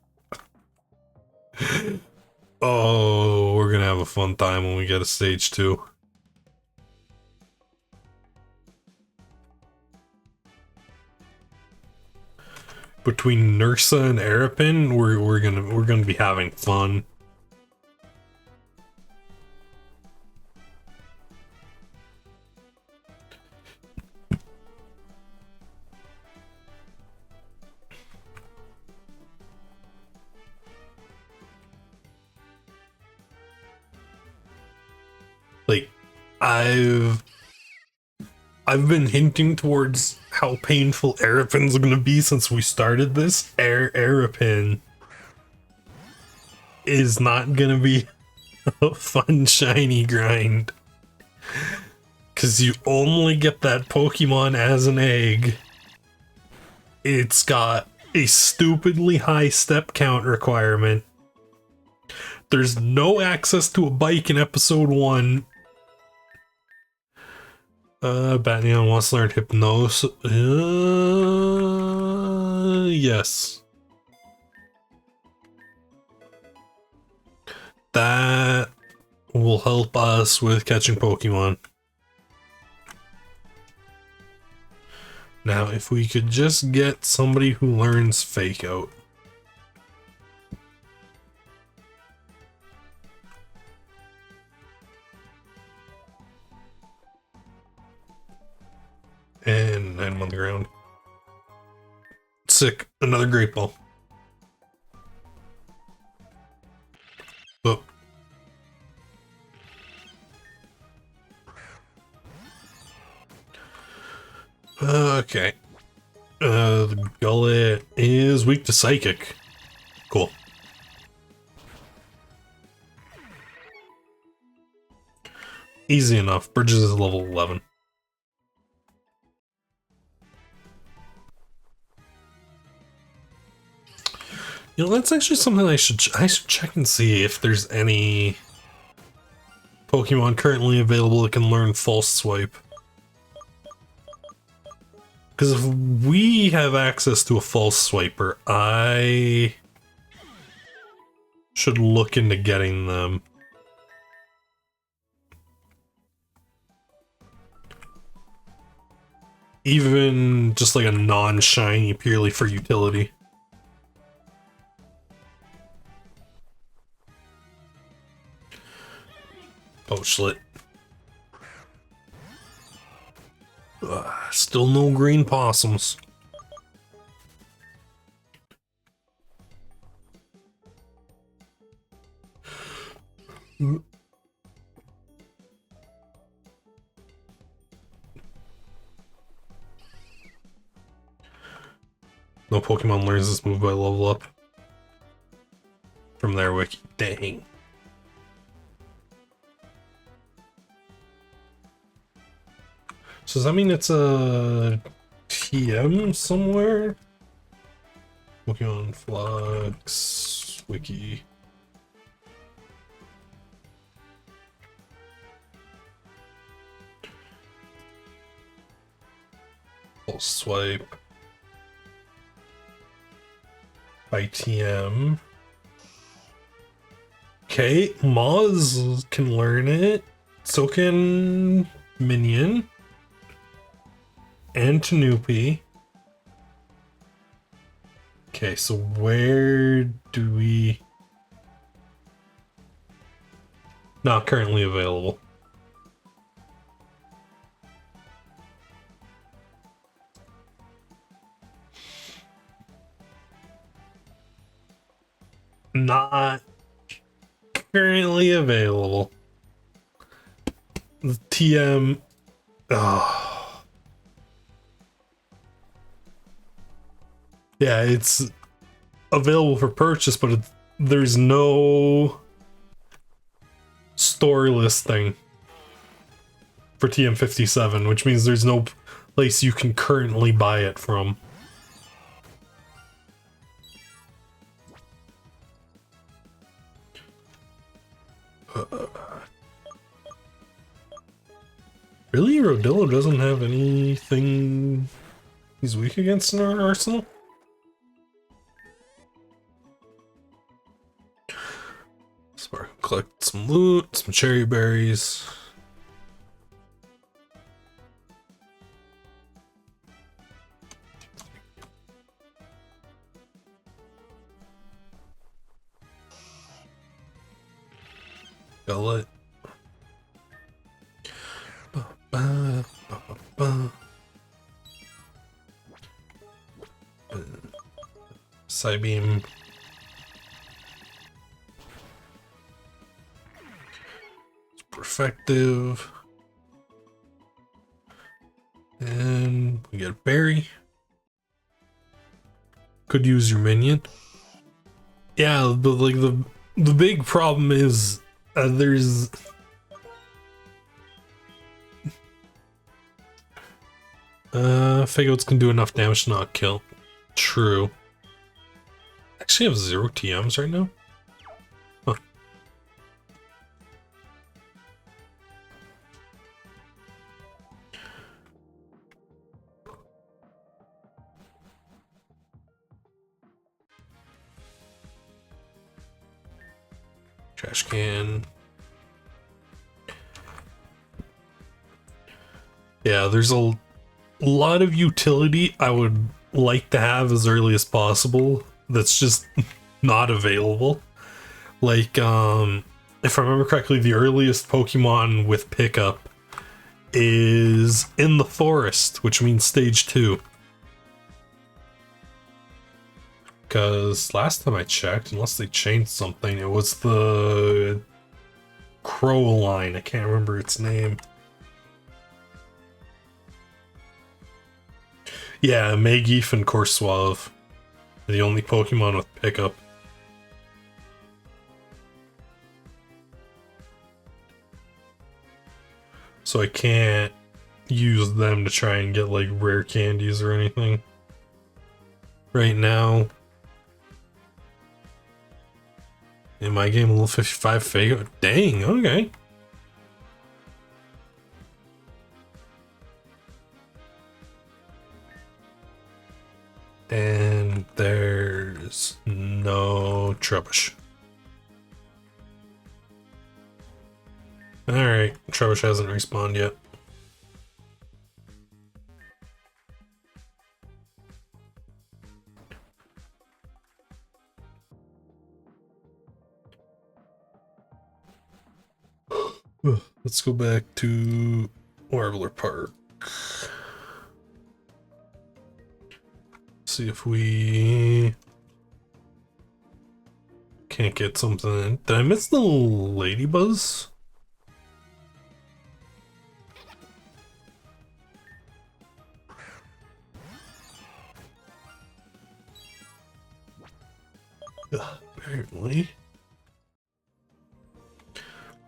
Oh, we're gonna have a fun time when we get to stage 2. Between Nursa and Arapin, we're gonna be having fun. Like, I've been hinting towards how painful Arapin's gonna be since we started this. Arapin is not gonna be a fun shiny grind, because you only get that Pokemon as an egg. It's got a stupidly high step count requirement. There's no access to a bike in episode 1. Batneon wants to learn Hypnosis. Yes. That will help us with catching Pokemon. Now, if we could just get somebody who learns Fake Out. and him on the ground. Sick. Another great ball. Oh. Okay. The gullet is weak to psychic. Cool. Easy enough. Bridges is level 11. You know, that's actually something I should check and see if there's any Pokemon currently available that can learn False Swipe. Because if we have access to a False Swiper, I should look into getting them. Even just like a non-shiny purely for utility. Poachlet. Still no green possums. No Pokemon learns this move by level up. From their wiki. Dang. So does that mean it's a TM somewhere? Pokemon Flux wiki. Pulse swipe by TM. Okay, Moz can learn it. So can Minion. And Tanuki. Okay, so where do we... Not currently available. Not currently available. The TM... Oh. Yeah, it's available for purchase, but there's no store listing for TM57, which means there's no place you can currently buy it from. Really? Rodillo doesn't have anything he's weak against in our arsenal? Collect some loot, some cherry berries. Gullet. Psybeam. Effective. And we get a berry. Could use your minion. Yeah, but like the big problem is there's Fagots can do enough damage to not kill. True. Actually, I have 0 TMs right now. Huh. Trash can. Yeah, there's a lot of utility I would like to have as early as possible that's just not available. Like, if I remember correctly, the earliest Pokemon with pickup is in the forest, which means stage 2. Because last time I checked, unless they changed something, it was the crow line. I can't remember its name. Yeah, Magief and Corsoive are the only Pokemon with pickup. So I can't use them to try and get like rare candies or anything right now. In my game, level 55 Fago. Dang, okay. And there's no Trubbish. Alright, Trubbish hasn't respawned yet. Let's go back to Warbler Park. See if we can't get something. Did I miss the Ladybuzz? Apparently.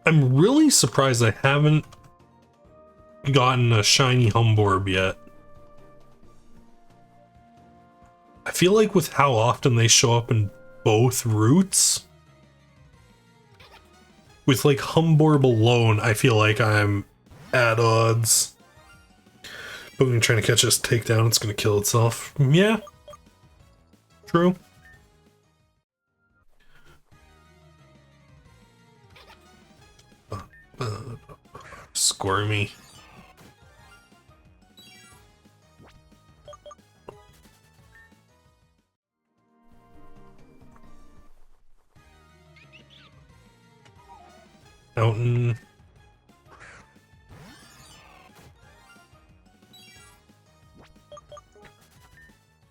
I'm really surprised I haven't gotten a shiny Humborb yet. I feel like with how often they show up in both routes, with like Humborb alone, I feel like I'm at odds. But when you're trying to catch this takedown, it's going to kill itself. Yeah. True. Squirmy. Mountain.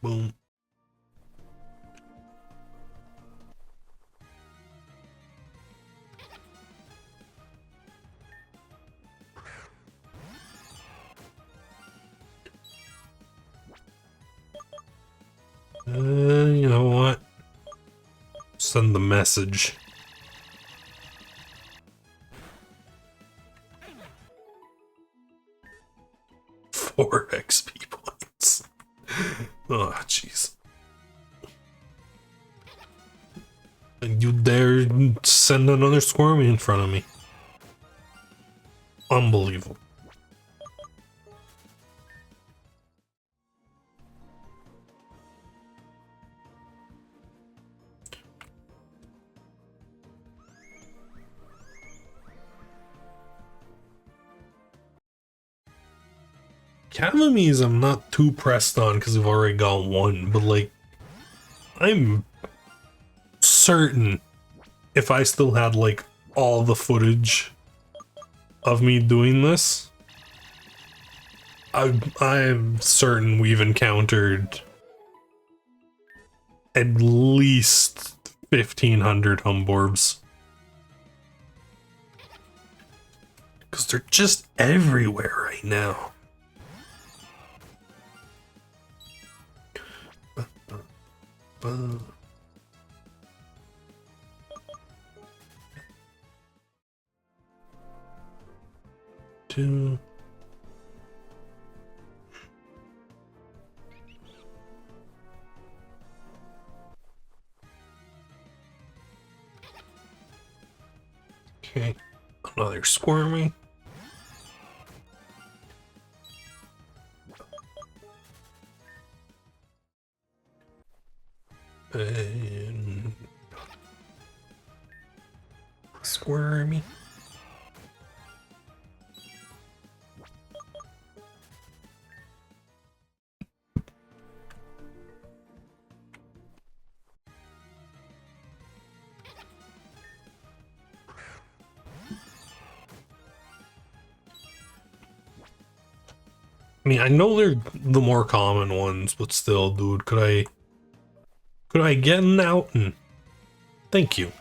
Boom. You know what? Send the message. Four XP points. Oh, jeez. And you dare send another Squirmy in front of me. Unbelievable. Cavamies I'm not too pressed on because we've already got one, but like, I'm certain if I still had like all the footage of me doing this, I'm certain we've encountered at least 1,500 Humborbs. Because they're just everywhere right now. Two. Okay, another Squirmy. And Squirmy. I mean, I know they're the more common ones, but still, dude, could I get an out and thank you.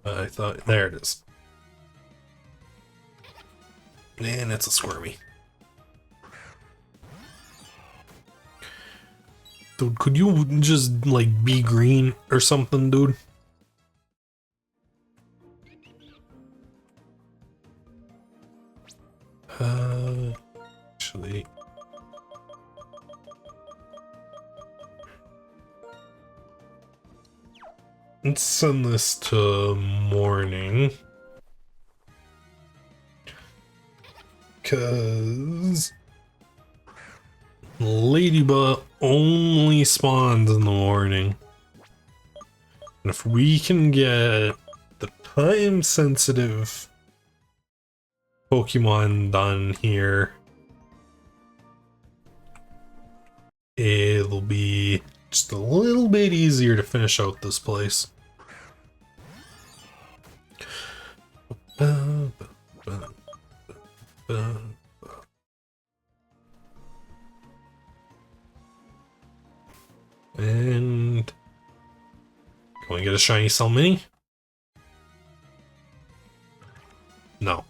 I thought, there it is. And it's a squirmy. Dude, could you just, like, be green or something, dude? Actually... let's send this to morning. Because... Ladybug only spawns in the morning. And if we can get the time-sensitive Pokemon done here, it'll be just a little bit easier to finish out this place. And can we get a shiny Cell Mini? No.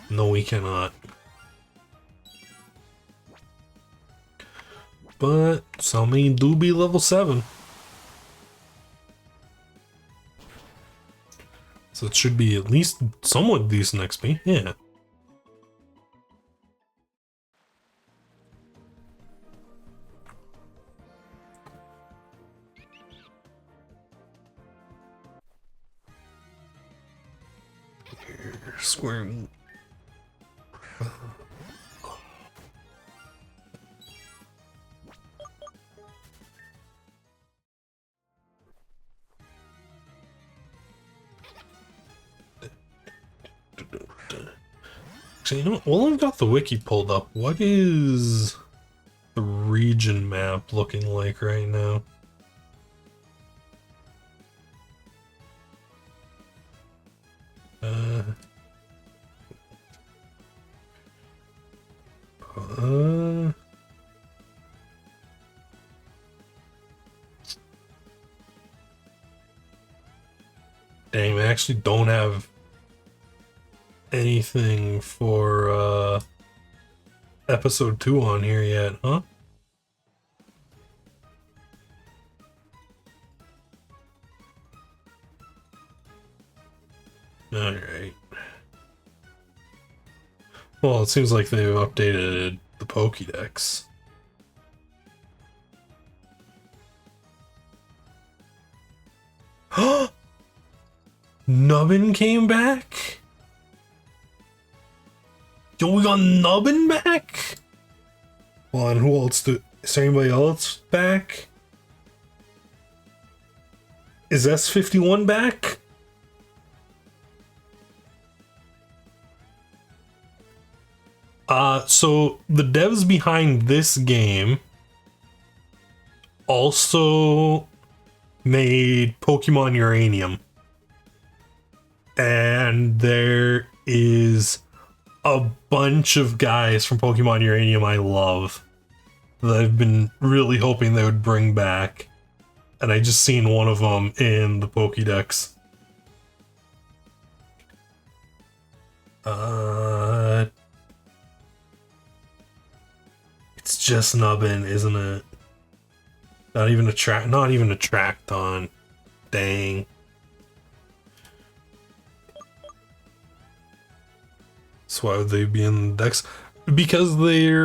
No, we cannot. But Cell Mini do be level 7. So it should be at least somewhat decent XP. Yeah. Squirmy. Actually, you know what? While I've got the wiki pulled up, what is the region map looking like right now? Dang, I actually don't have anything for episode 2 on here yet, huh? Alright. Well, it seems like they've updated the Pokédex. Nubbin came back? Yo, we got Nubbin back? Well, and who else? Is there anybody else back? Is S51 back? So the devs behind this game also made Pokemon Uranium. And there is a bunch of guys from Pokemon Uranium I love that I've been really hoping they would bring back. And I just seen one of them in the Pokédex. It's just Nubbin, isn't it? Not even a Trackton. Dang. So why would they be in the Dex? Because they're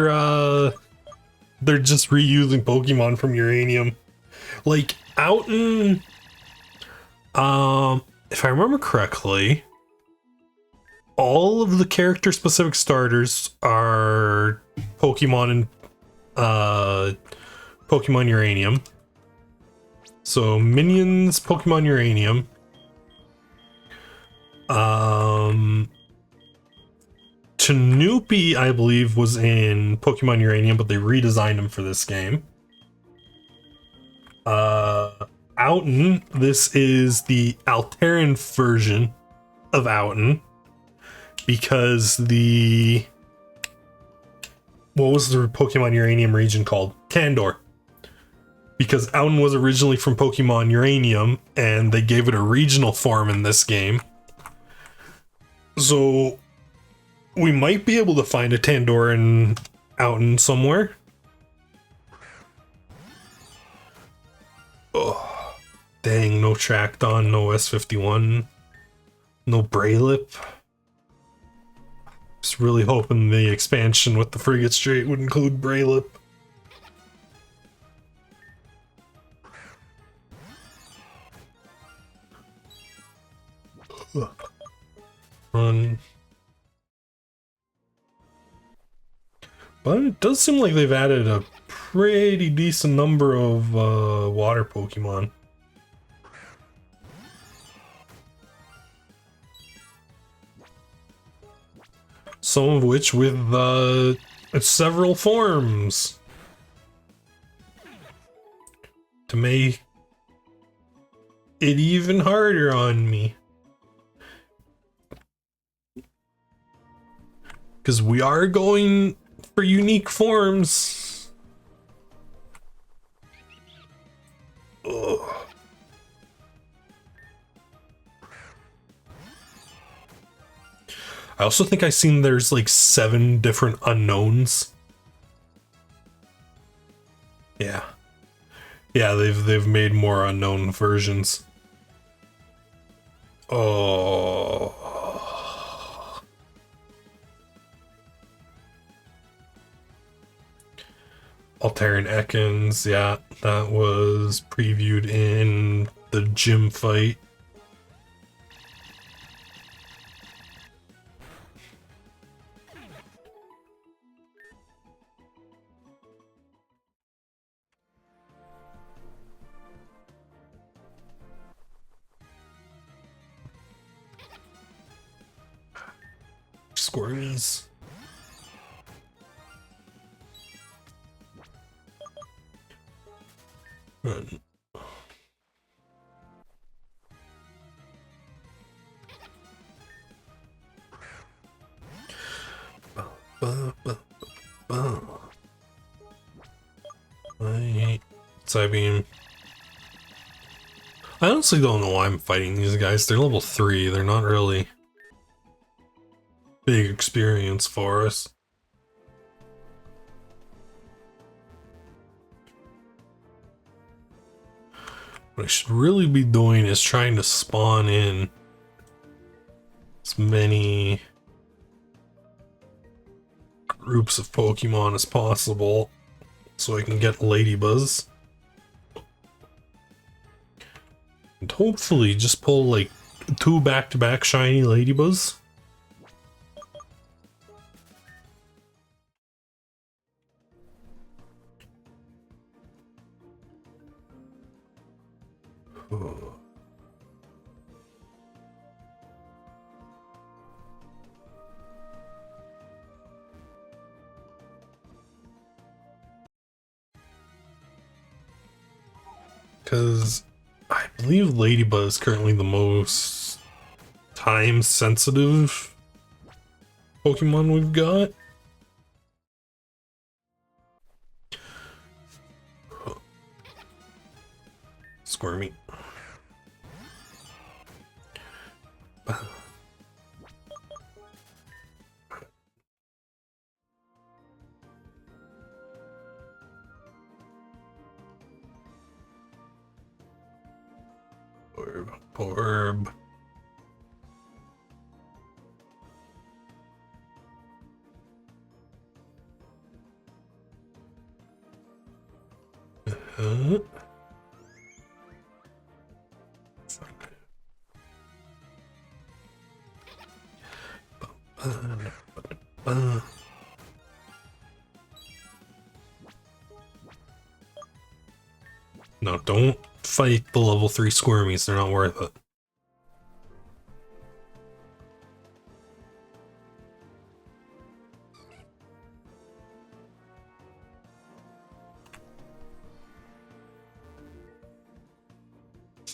just reusing Pokemon from Uranium. Like out in if I remember correctly, all of the character specific starters are Pokemon in Pokemon Uranium. So Minions, Pokemon Uranium. Tanuki, I believe, was in Pokemon Uranium, but they redesigned him for this game. Outen, this is the Alteran version of Outen, because what was the Pokemon Uranium region called? Kandor. Because Outen was originally from Pokemon Uranium, and they gave it a regional form in this game. So we might be able to find a Tandoran Outen somewhere. Oh, dang, no Trackdon, no S51, no Braylip. Just really hoping the expansion with the Frigate Strait would include Braylip. Run. But it does seem like they've added a pretty decent number of water Pokemon. Some of which with several forms to make it even harder on me. Because we are going for unique forms. Ugh. I also think I've seen there's like 7 different unknowns. Yeah. Yeah, they've made more unknown versions. Oh. Alteran Ekans, yeah, that was previewed in the gym fight. Squirmies. Run. Psybeam. I honestly don't know why I'm fighting these guys. They're level 3. They're not really big experience for us. What I should really be doing is trying to spawn in as many groups of Pokemon as possible so I can get Ladybuzz. And hopefully just pull like 2 back-to-back shiny Ladybuzz. Because I believe Ladybuzz is currently the most time-sensitive Pokemon we've got. Squirmy. Orb. No, don't fight the level 3 Squirmies, they're not worth it.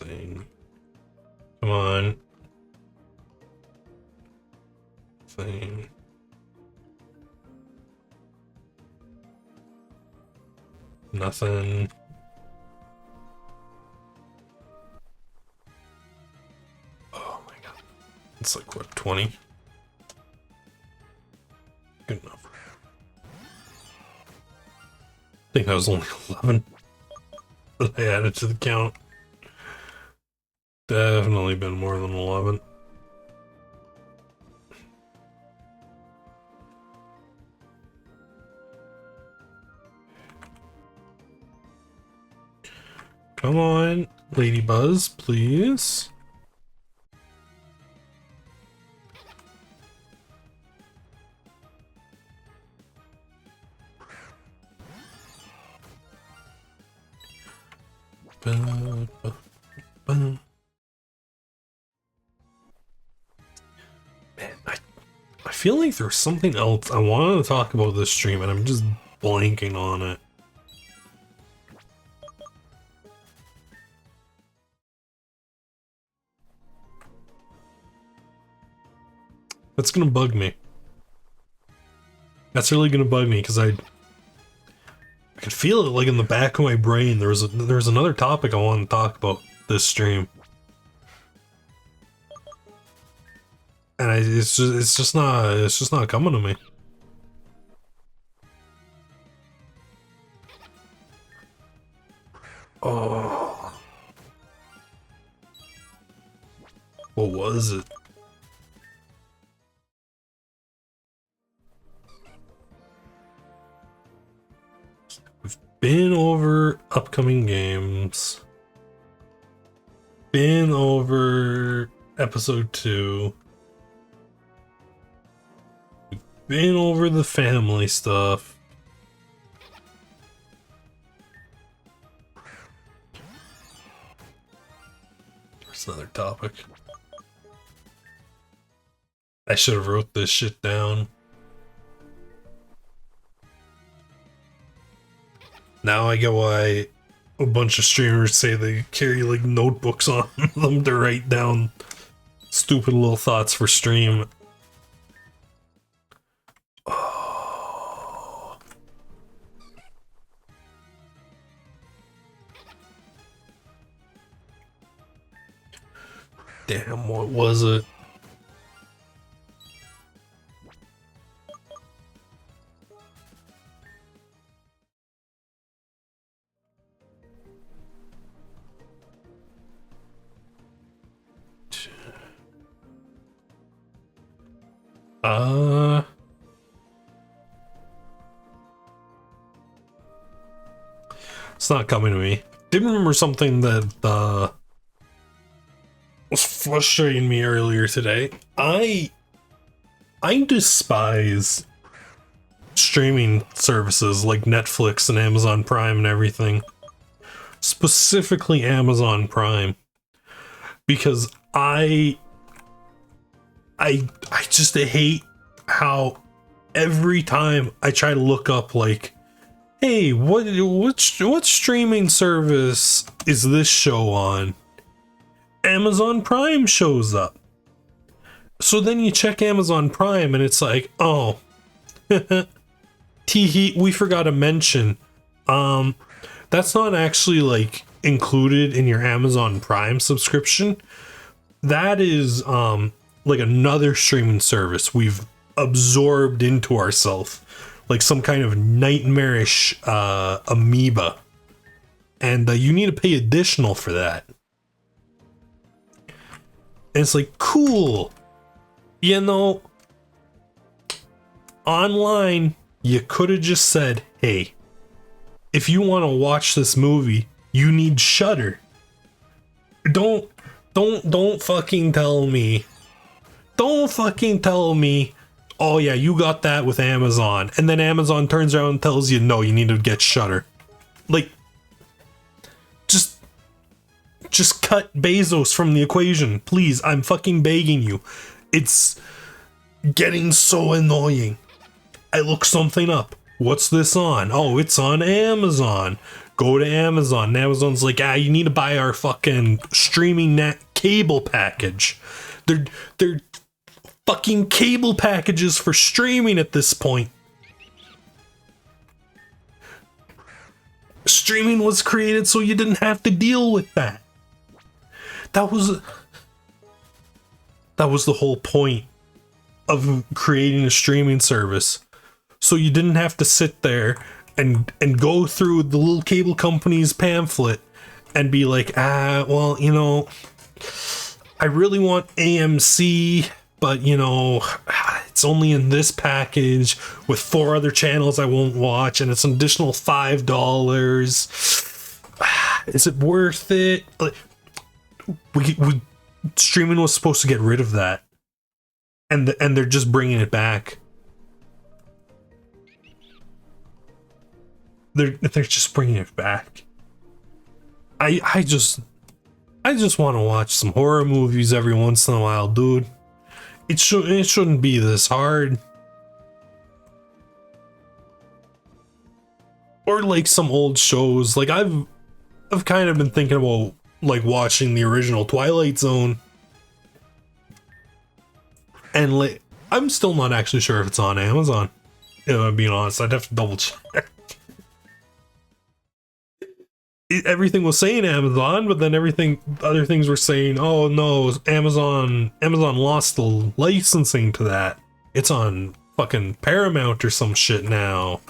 Thing. Come on. Thing. Nothing. Oh my god. It's like, what, 20? Good enough. I think that was only 11 that I added to the count. Definitely been more than 11. Come on, Lady Buzz, please. Man, I feel like there's something else I wanted to talk about this stream and I'm just blanking on it. That's gonna bug me. That's really gonna bug me because I could feel it like in the back of my brain. There was another topic I wanted to talk about this stream, and it's just not coming to me. Oh, what was it? Been over upcoming games. Been over episode 2. Been over the family stuff. There's another topic. I should have wrote this shit down. Now I get why a bunch of streamers say they carry like notebooks on them to write down stupid little thoughts for stream. Oh. Damn, what was it? It's not coming to me. Did remember something that was frustrating me earlier today. I despise streaming services like Netflix and Amazon Prime and everything. Specifically Amazon Prime. Because I just hate how every time I try to look up like, hey, what streaming service is this show on? Amazon Prime shows up. So then you check Amazon Prime and it's like, oh, teehee, we forgot to mention, that's not actually like included in your Amazon Prime subscription. That is like another streaming service we've absorbed into ourselves, like some kind of nightmarish amoeba, and you need to pay additional for that. And it's like, cool, you know, online you could have just said, hey, if you want to watch this movie, you need Shudder. Don't fucking tell me. Don't fucking tell me, oh yeah, you got that with Amazon, and then Amazon turns around and tells you, no, you need to get Shudder. Like, just cut Bezos from the equation, please. I'm fucking begging you. It's getting so annoying. I look something up. What's this on? Oh, it's on Amazon. Go to Amazon. And Amazon's like, you need to buy our fucking streaming net cable package. They're fucking cable packages for streaming at this point. Streaming was created so you didn't have to deal with that. That was the whole point of creating a streaming service. So you didn't have to sit there and go through the little cable company's pamphlet and be like, well, you know, I really want AMC, but you know, it's only in this package with 4 other channels I won't watch, and it's an additional $5. Is it worth it? Like, we streaming was supposed to get rid of that, and they're just bringing it back. They're just bringing it back. I just want to watch some horror movies every once in a while, dude. It shouldn't be this hard. Or like some old shows. Like I've kind of been thinking about like watching the original Twilight Zone. And like I'm still not actually sure if it's on Amazon. If I'm being honest, I'd have to double check. Everything was saying Amazon, but then other things were saying, oh no, Amazon lost the licensing to that. It's on fucking Paramount or some shit now.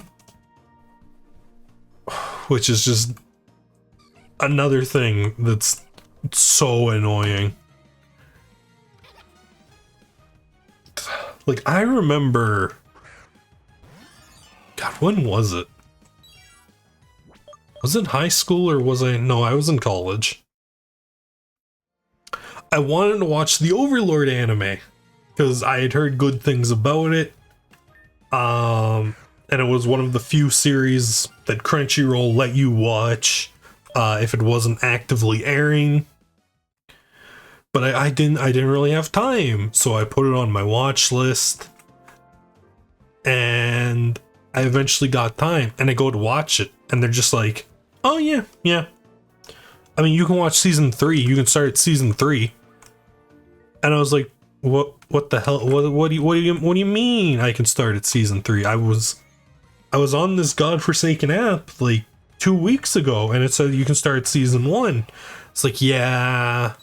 Which is just another thing that's so annoying. Like, I remember... God, when was it? Was it high school or was I... No, I was in college. I wanted to watch the Overlord anime because I had heard good things about it. And it was one of the few series that Crunchyroll let you watch if it wasn't actively airing. But I didn't really have time, so I put it on my watch list. And I eventually got time, and I go to watch it, and they're just like, oh yeah. I mean, you can watch season 3. You can start at season 3. And I was like, what the hell? What do you mean I can start at season 3? I was on this godforsaken app like 2 weeks ago, and it said you can start at season 1. It's like, yeah.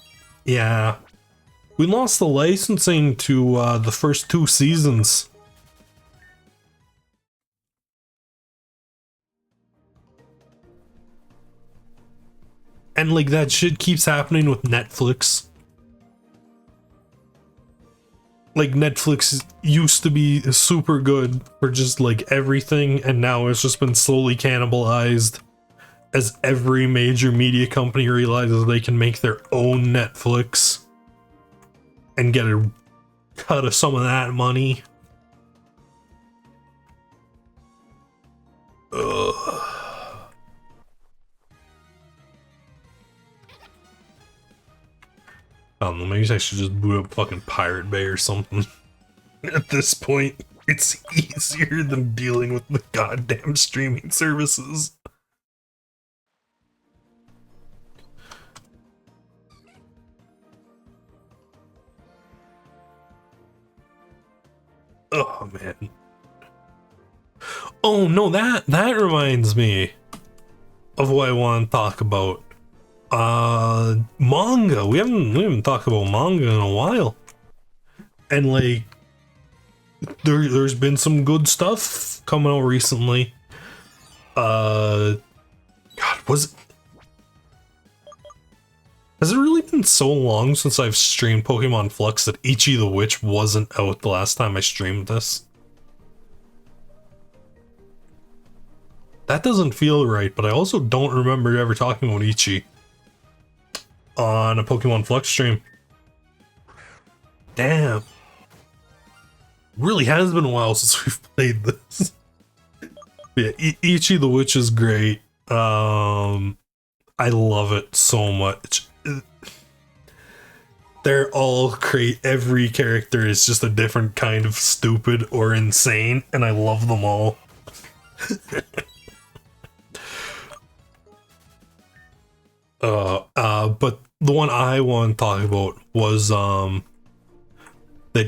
We lost the licensing to the first 2 seasons. And like that shit keeps happening with Netflix. Like Netflix used to be super good for just like everything, and now it's just been slowly cannibalized as every major media company realizes they can make their own Netflix and get a cut of some of that money. Ugh. I don't know, maybe I should just boot up fucking Pirate Bay or something. At this point, it's easier than dealing with the goddamn streaming services. Oh man. Oh no, that reminds me of what I want to talk about. Manga. We haven't talked about manga in a while. And like there's been some good stuff coming out recently. God, has it really been so long since I've streamed Pokemon Flux that Ichi the Witch wasn't out the last time I streamed this? That doesn't feel right, but I also don't remember ever talking about Ichi on a Pokemon Flux stream. Damn. Really has been a while since we've played this. Yeah, Ichi the Witch is great. I love it so much. They're all great. Every character is just a different kind of stupid or insane, and I love them all. But the one I want to talk about was that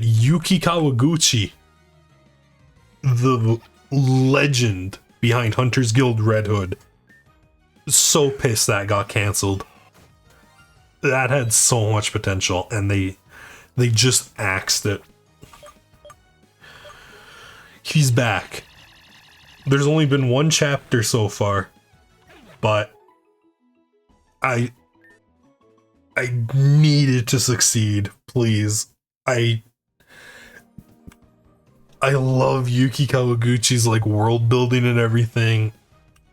Yuki Kawaguchi, the legend behind Hunter's Guild Red Hood. So pissed that got canceled. That had so much potential, and they just axed it. He's back. There's only been one chapter so far, but I needed to succeed, please. I love Yuki Kawaguchi's like world building and everything.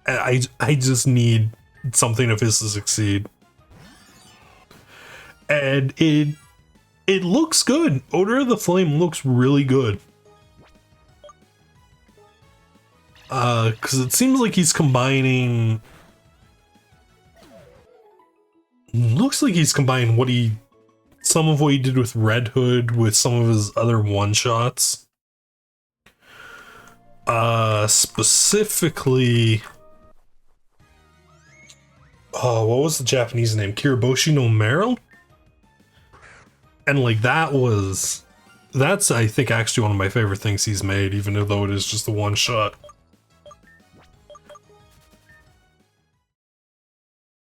And I just need something of his to succeed. And it looks good. Odor of the Flame looks really good. Cause it seems like he's combining. Looks like he's combining some of what he did with Red Hood with some of his other one-shots. Specifically, what was the Japanese name? Kiriboshi no Meryl? And like that's I think actually one of my favorite things he's made, even though it is just a one-shot.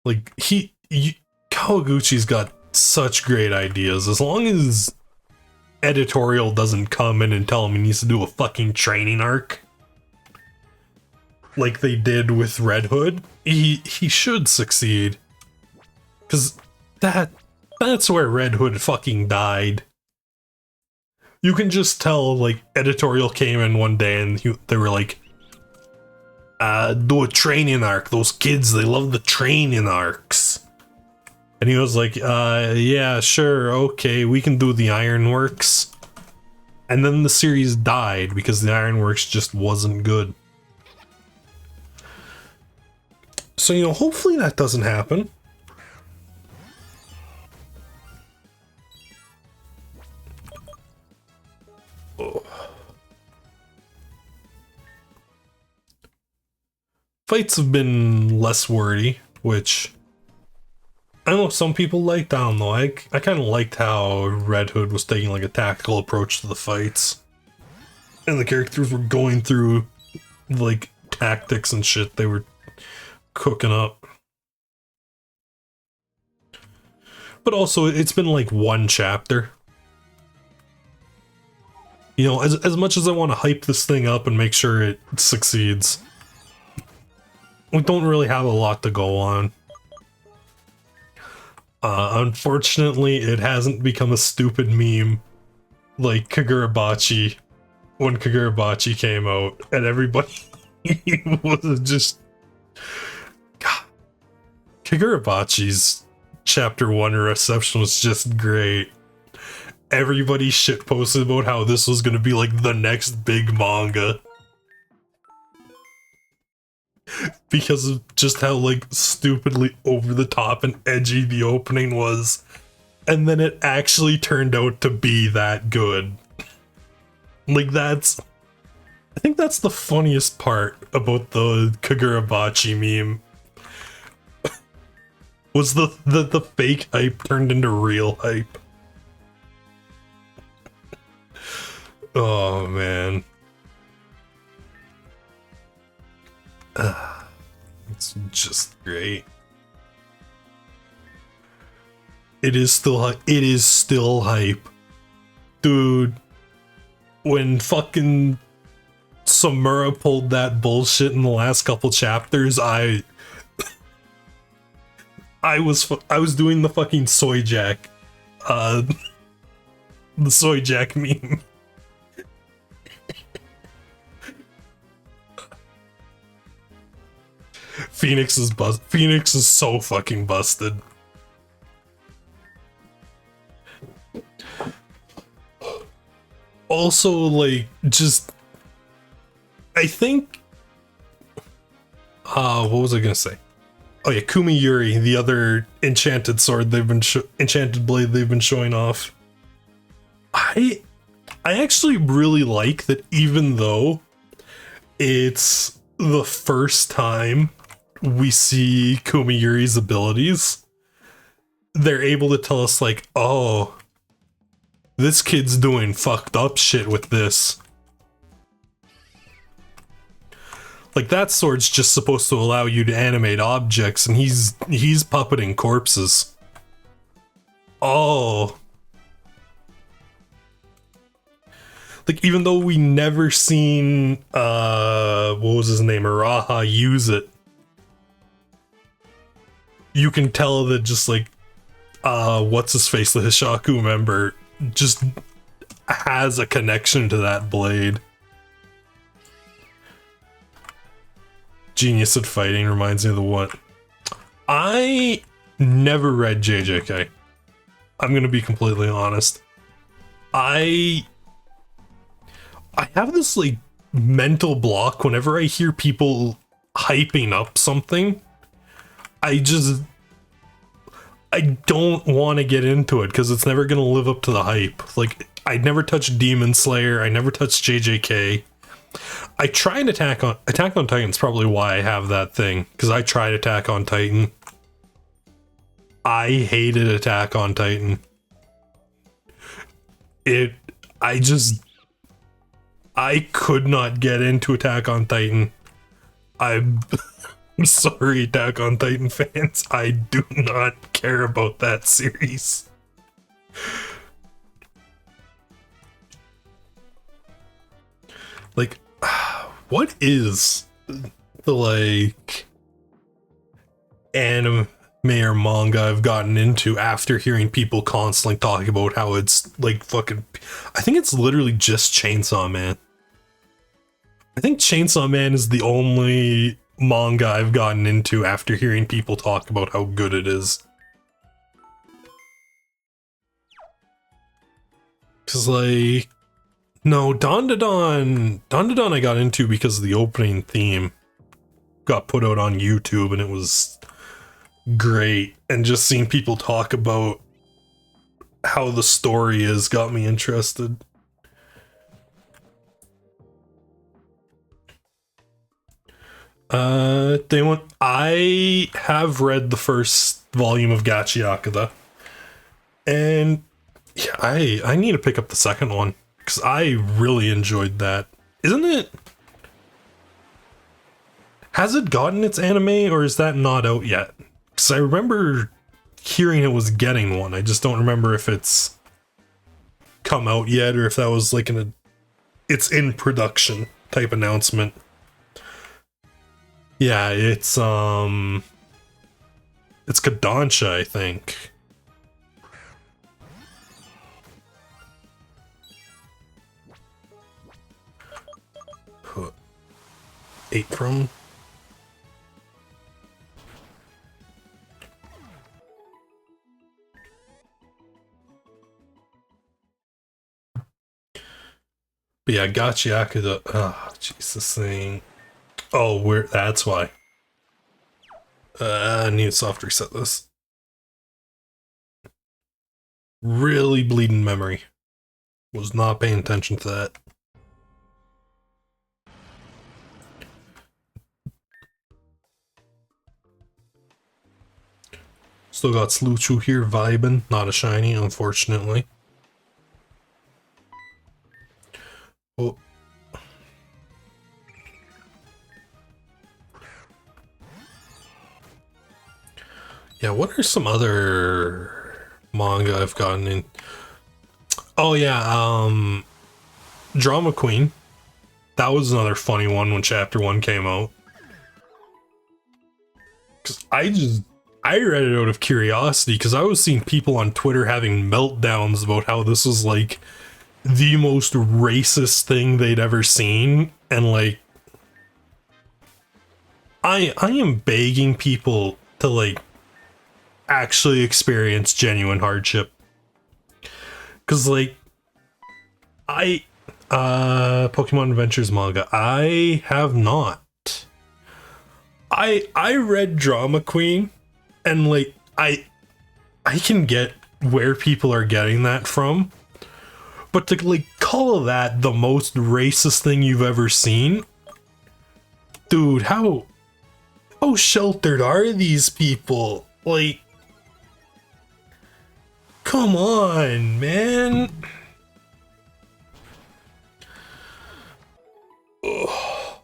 Like Kawaguchi's got such great ideas. As long as editorial doesn't come in and tell him he needs to do a fucking training arc like they did with Red Hood, he should succeed. Cause that's where Red Hood fucking died. You can just tell, like, editorial came in one day and they were like, do a training arc. Those kids, they love the training arcs. And he was like, yeah, sure, okay, we can do the Ironworks. And then the series died because the Ironworks just wasn't good. So, you know, hopefully that doesn't happen. Oh. Fights have been less wordy, which I know some people liked. I don't know. I kind of liked how Red Hood was taking like a tactical approach to the fights, and the characters were going through like tactics and shit they were cooking up. But also, it's been like one chapter. You know, as much as I want to hype this thing up and make sure it succeeds, we don't really have a lot to go on. Unfortunately, it hasn't become a stupid meme like Kagurabachi when Kagurabachi came out, and everybody was just... God. Kagurabachi's chapter 1 reception was just great. Everybody shitposted about how this was gonna be like the next big manga. Because of just how like stupidly over the top and edgy the opening was. And then it actually turned out to be that good. Like I think that's the funniest part about the Kagurabachi meme. Was the fake hype turned into real hype. Oh man. It's just great. It is still hype. Dude, when fucking Samura pulled that bullshit in the last couple chapters, I was doing the fucking soy jack the soy jack meme. Phoenix is so fucking busted. Also, like, just I think what was I gonna say? Oh yeah, Kumi Yuri, the other enchanted sword enchanted blade they've been showing off. I actually really like that, even though it's the first time we see Kumiyuri's abilities, they're able to tell us, like, oh, this kid's doing fucked up shit with this. Like, that sword's just supposed to allow you to animate objects, and he's puppeting corpses. Oh. Like, even though we never seen, what was his name, Araha use it, you can tell that just, like, what's-his-face, the Hishaku member, just has a connection to that blade. Genius at fighting reminds me of the one. I never read JJK. I'm gonna be completely honest. I have this, like, mental block whenever I hear people hyping up something. I don't want to get into it because it's never gonna live up to the hype. Like, I never touched Demon Slayer, I never touched JJK. I tried Attack on Titan's probably why I have that thing, because I tried Attack on Titan. I hated Attack on Titan. I could not get into Attack on Titan. I'm sorry, Attack on Titan fans. I do not care about that series. Like, what is the, like, anime or manga I've gotten into after hearing people constantly talking about how it's, like, fucking... I think it's literally just Chainsaw Man. I think Chainsaw Man is the only manga I've gotten into after hearing people talk about how good it is. Cause, like... No, Dandadan I got into because of the opening theme. Got put out on YouTube and it was great. And just seeing people talk about how the story is got me interested. I have read the first volume of Gachi Yakuza. And yeah, I need to pick up the second one. Because I really enjoyed that. Isn't it? Has it gotten its anime, or is that not out yet? Because I remember hearing it was getting one. I just don't remember if it's come out yet, or if that was like it's in production type announcement. Yeah, it's Kodansha, I think. 8 from. But yeah, Gachi Yakuza. Oh, jeez, this thing. Oh, that's why. I need to soft reset this. Really bleeding memory. Was not paying attention to that. Still got Sluchu here vibing, not a shiny, unfortunately. Oh. Yeah, what are some other manga I've gotten in? Oh yeah, Drama Queen. That was another funny one when Chapter 1 came out. Cause I read it out of curiosity because I was seeing people on Twitter having meltdowns about how this was like the most racist thing they'd ever seen, and like I am begging people to like actually experience genuine hardship. Cause like Pokemon Adventures manga, I have not. I read Drama Queen, and like I can get where people are getting that from, but to like call that the most racist thing you've ever seen, dude, how how sheltered are these people? Like, come on, man. Ugh.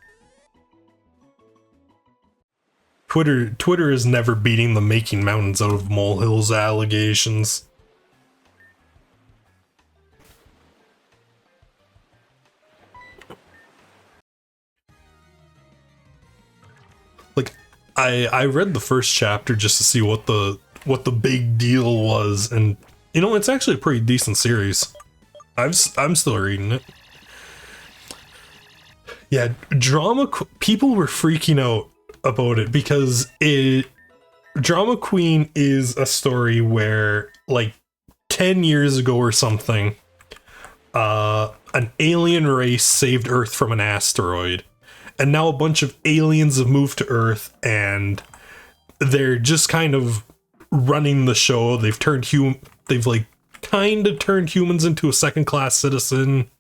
Twitter is never beating the making mountains out of molehills allegations. Like, I read the first chapter just to see what the big deal was, and you know, it's actually a pretty decent series. I'm still reading it. Yeah, people were freaking out about it because Drama Queen is a story where, like, 10 years ago or something, an alien race saved Earth from an asteroid, and now a bunch of aliens have moved to Earth, and they're just kind of running the show. They've like kind of turned humans into a second-class citizen.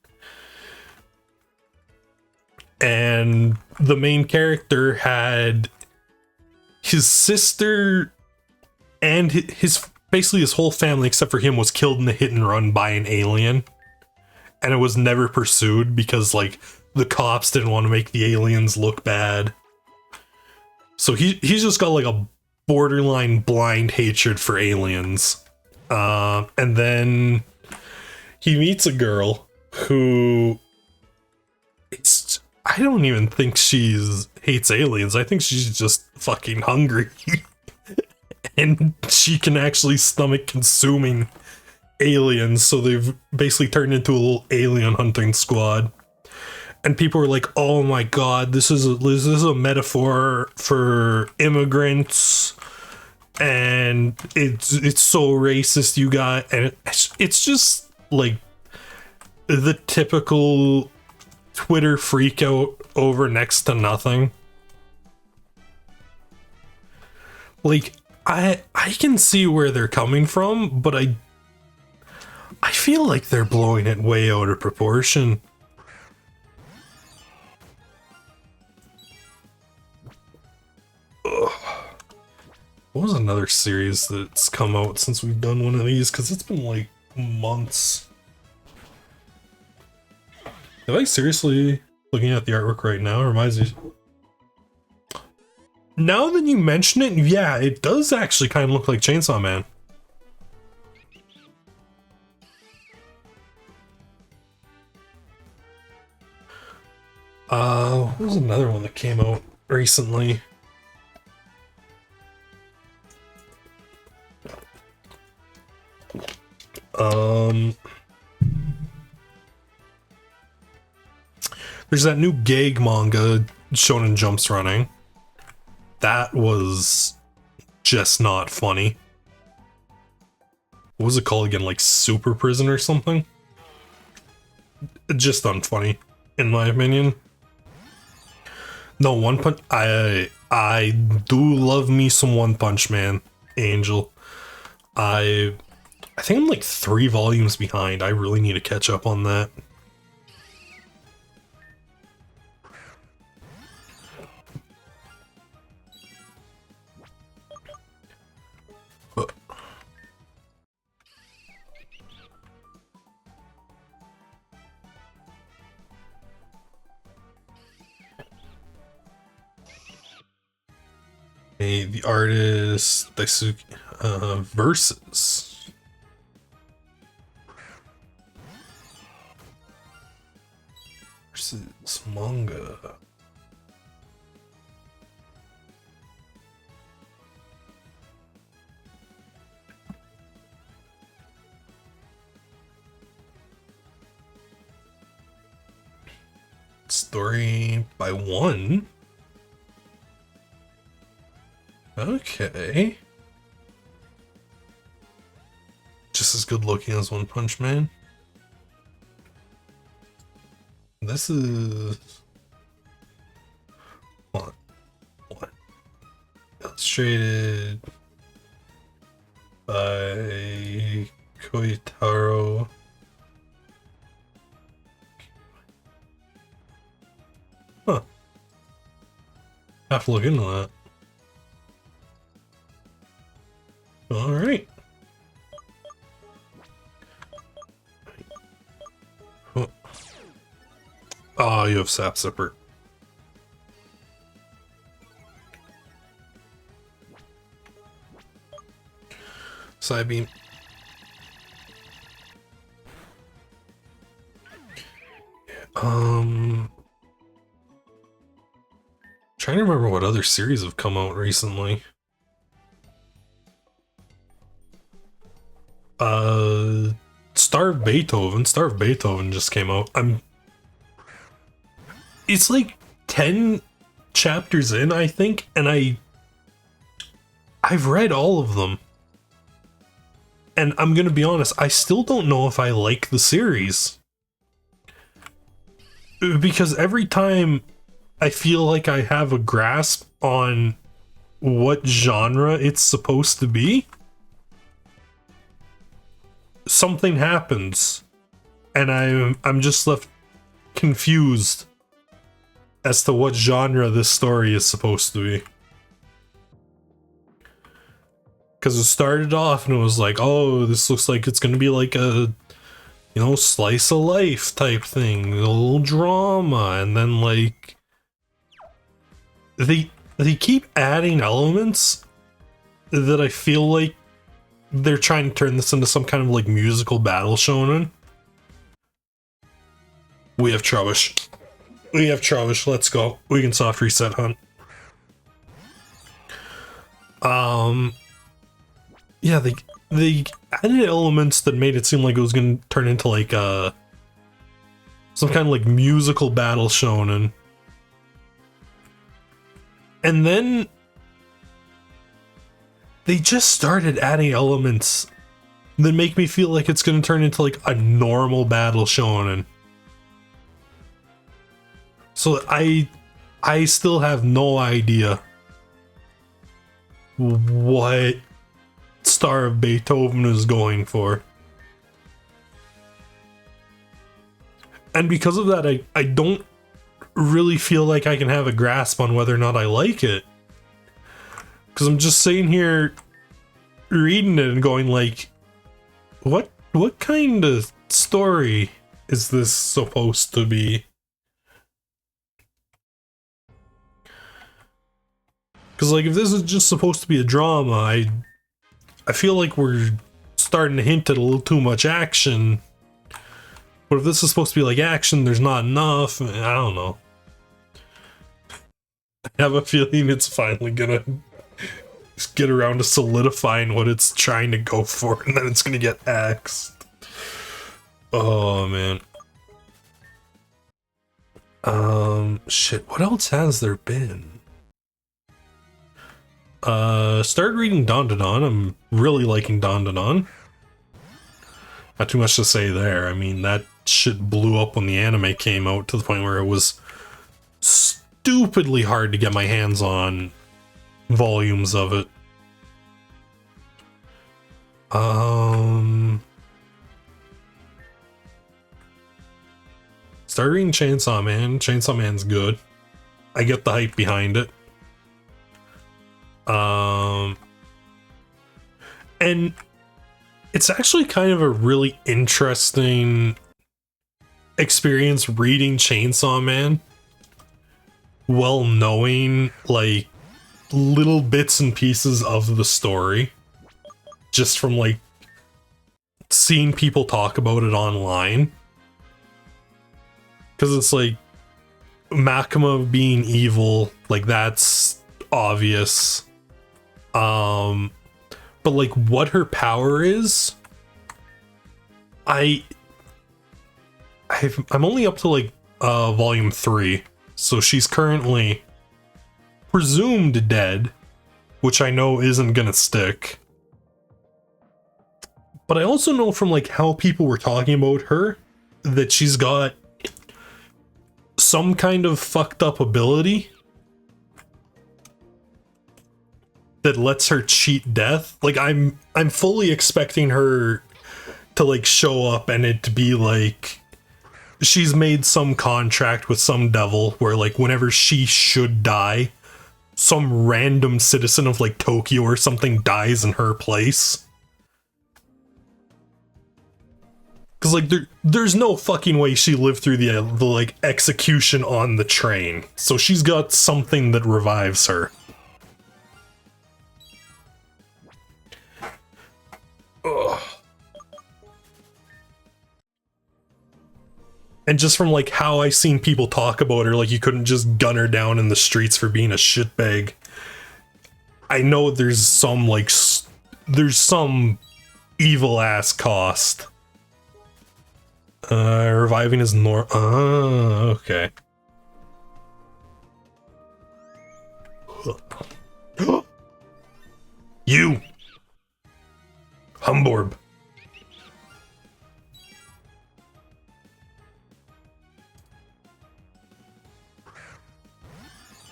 And the main character had his sister and his basically his whole family except for him was killed in a hit and run by an alien, and it was never pursued because, like, the cops didn't want to make the aliens look bad. So he's just got like a borderline blind hatred for aliens. And then he meets a girl who, I don't even think she's hates aliens. I think she's just fucking hungry. And she can actually stomach consuming aliens, so they've basically turned into a little alien hunting squad. And people are like, "Oh my god, this is a metaphor for immigrants, and it's so racist, you guys." And it's just like the typical Twitter freak out over next to nothing. Like, I can see where they're coming from, but I feel like they're blowing it way out of proportion. Ugh. What was another series that's come out since we've done one of these? Because it's been like months. Am I seriously looking at the artwork right now? It reminds me. Now that you mention it, yeah, it does actually kind of look like Chainsaw Man. What was another one that came out recently? There's that new gag manga, Shonen Jump's running. That was just not funny. What was it called again? Like Super Prison or something? Just unfunny, in my opinion. No, One Punch. I do love me some One Punch Man, Angel. I think I'm like 3 volumes behind. I really need to catch up on that. The artist Daisuke versus manga. Story by one. Okay. Just as good looking as One Punch Man. This is what? Illustrated by Koitaro. Huh. Have to look into that. Oh, you have Sap Sipper. Psybeam. Trying to remember what other series have come out recently. Star of Beethoven. Star of Beethoven just came out. It's like 10 chapters in, I think, and I've read all of them. And I'm gonna be honest, I still don't know if I like the series. Because every time I feel like I have a grasp on what genre it's supposed to be, something happens. And I'm just left confused as to what genre this story is supposed to be. Because it started off and it was like, oh, this looks like it's gonna be like a, you know, slice of life type thing, a little drama, and then like they keep adding elements that I feel like they're trying to turn this into some kind of like musical battle shonen. We have Trubbish. We have Trubbish, let's go. We can soft reset hunt. Yeah, they added elements that made it seem like it was gonna turn into like some kind of like musical battle shonen. And then they just started adding elements that make me feel like it's gonna turn into like a normal battle shonen. So I still have no idea what Star of Beethoven is going for. And because of that, I don't really feel like I can have a grasp on whether or not I like it. Because I'm just sitting here reading it and going like, what kind of story is this supposed to be? Because like if this is just supposed to be a drama, I feel like we're starting to hint at a little too much action. But if this is supposed to be like action, there's not enough. I don't know. I have a feeling it's finally gonna get around to solidifying what it's trying to go for, and then it's gonna get axed. Oh man. Shit, what else has there been? Started reading Don. I'm really liking Don. Not too much to say there. I mean, that shit blew up when the anime came out to the point where it was stupidly hard to get my hands on volumes of it. Started reading Chainsaw Man. Chainsaw Man's good. I get the hype behind it. And it's actually kind of a really interesting experience reading Chainsaw Man while knowing like little bits and pieces of the story just from like seeing people talk about it online. Because it's like Makima being evil, like that's obvious. But like what her power is, I'm only up to like volume 3, so she's currently presumed dead, which I know isn't gonna stick. But I also know from like how people were talking about her that she's got some kind of fucked up ability that lets her cheat death. Like I'm fully expecting her to like show up and it to be like she's made some contract with some devil where like whenever she should die, some random citizen of like Tokyo or something dies in her place. Because, like, there's no fucking way she lived through the like, execution on the train. So she's got something that revives her. Ugh. And just from, like, how I seen people talk about her, like, you couldn't just gun her down in the streets for being a shitbag. I know there's some, like, there's some evil-ass cost. Reviving is okay. You! Humborb.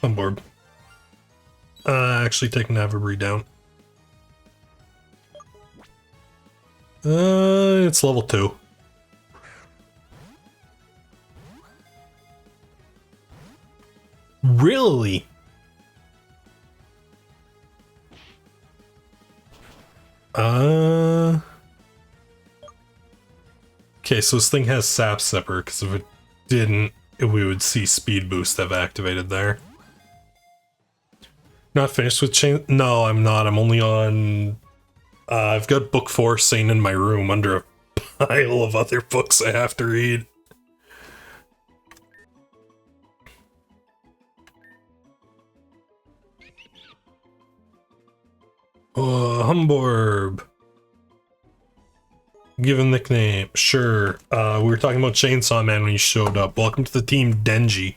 Humborb. Actually take Navabri down. It's level 2. Really? Okay, so this thing has Sap Sepper, because if it didn't, we would see Speed Boost have activated there. Not finished with Chain? No, I'm not. I'm only on... I've got book 4 sitting in my room under a pile of other books I have to read. Humborb. Give him nickname. Sure. We were talking about Chainsaw Man when you showed up. Welcome to the team, Denji.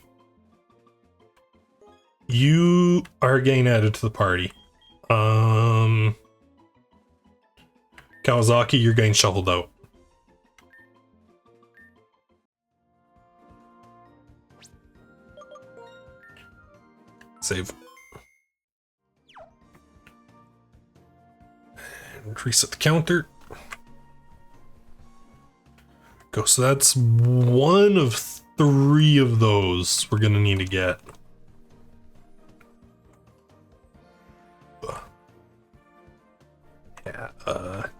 You are getting added to the party. Kawasaki, you're getting shuffled out. Save. And reset the counter. Go, so that's one of 3 of those we're gonna need to get.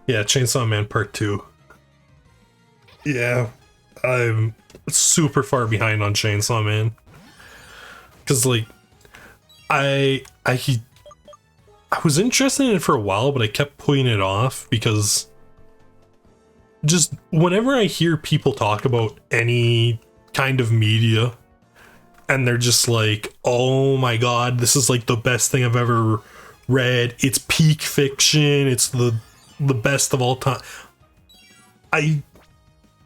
Yeah, Chainsaw Man Part 2. Yeah, I'm super far behind on Chainsaw Man. Cause like, I was interested in it for a while, but I kept putting it off because just whenever I hear people talk about any kind of media and they're just like, oh my god, this is like the best thing I've ever read, it's peak fiction, it's the best of all time,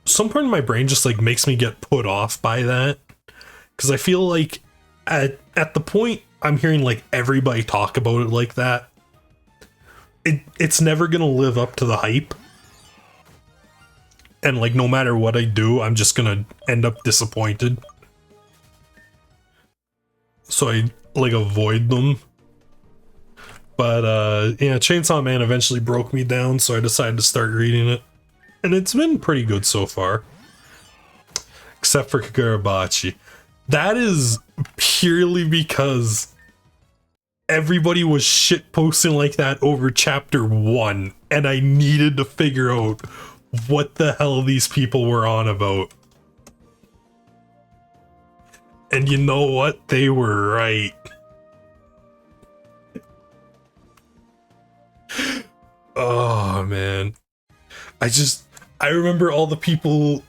some part of my brain just like makes me get put off by that, because I feel like at the point I'm hearing like everybody talk about it like that, it's never gonna live up to the hype. And like, no matter what I do, I'm just gonna end up disappointed. So I like avoid them. But yeah, Chainsaw Man eventually broke me down, so I decided to start reading it. And it's been pretty good so far. Except for Kagurabachi. That is purely because everybody was shitposting like that over chapter 1, and I needed to figure out what the hell these people were on about. And you know what? They were right. Oh man. I remember all the people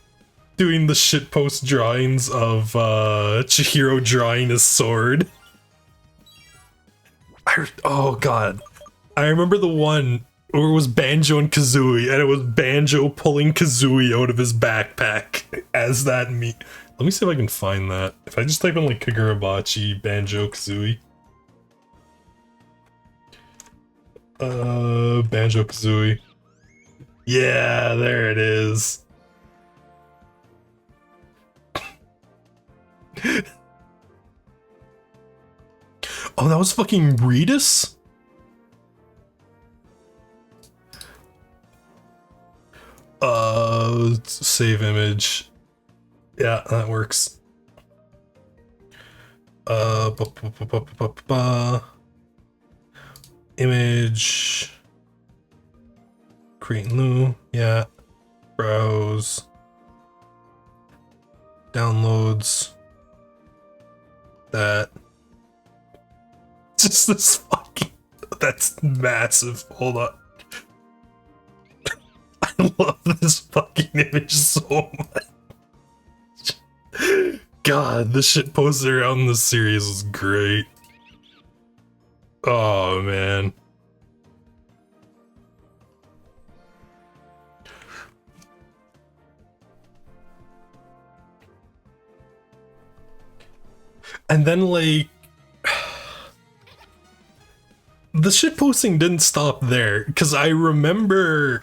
doing the shitpost drawings of Chihiro drawing his sword. Oh god. I remember the one where it was Banjo and Kazooie, and it was Banjo pulling Kazooie out of his backpack as that me. Let me see if I can find that. If I just type in like Kagurabachi, Banjo, Kazooie. Banjo Kazooie. Yeah, there it is. Oh, that was fucking Redis? Save image. Yeah, that works. Image. Create new. Yeah. Browse. downloads. That. Just this fucking. That's massive. Hold on. I love this fucking image so much. God, the shit posted around this series was great. Oh, man. And then, like, the shitposting didn't stop there, because I remember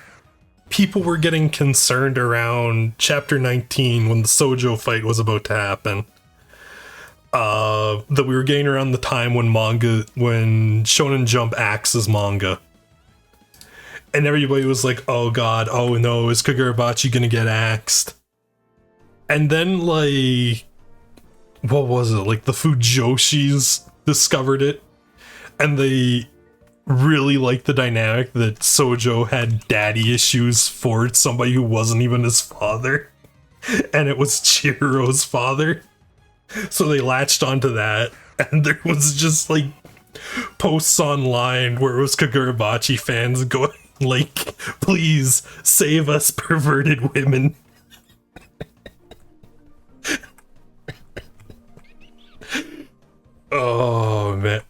people were getting concerned around chapter 19 when the Sojo fight was about to happen. That we were getting around the time when Shonen Jump axes manga. And everybody was like, oh god, oh no, is Kagurabachi gonna get axed? And then, like, what was it? Like, the Fujoshis discovered it, and they really liked the dynamic that Sojo had daddy issues for somebody who wasn't even his father, and it was Chihiro's father. So they latched onto that, and there was just, like, posts online where it was Kagurabachi fans going, like, please save us perverted women. Oh, man.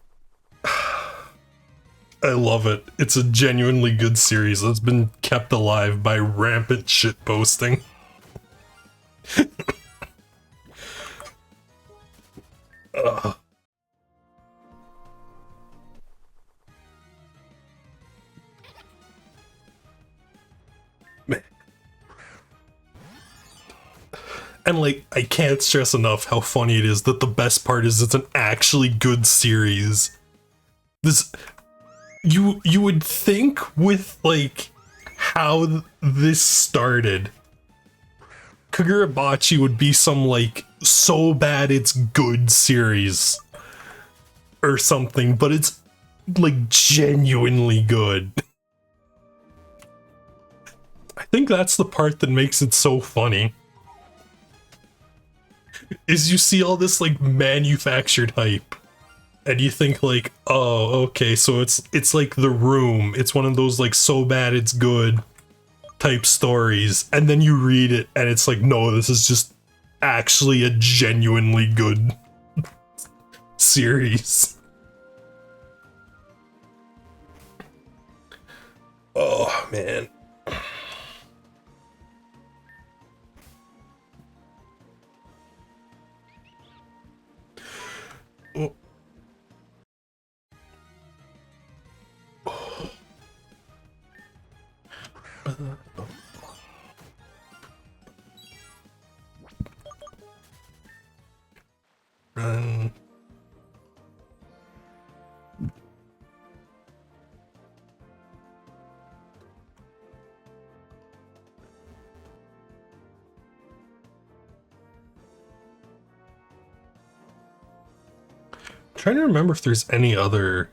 I love it. It's a genuinely good series that's been kept alive by rampant shit posting. Man. And, like, I can't stress enough how funny it is that the best part is it's an actually good series. This... You would think with, like, how this started, Kagurabachi would be some, like, so bad it's good series or something, but it's, like, genuinely good. I think that's the part that makes it so funny. Is you see all this, like, manufactured hype, and you think, like, oh, okay, so it's like The Room. It's one of those, like, so bad it's good type stories, and then you read it, and it's like, no, this is just actually a genuinely good series. Oh, man. Oh. Run. Trying to remember if there's any other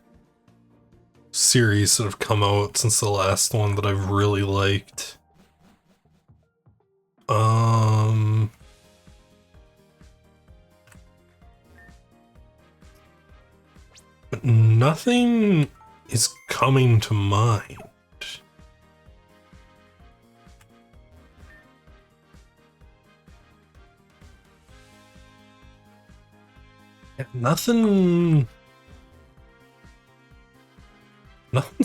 series that have come out since the last one that I've really liked. But nothing is coming to mind. Yeah, nothing's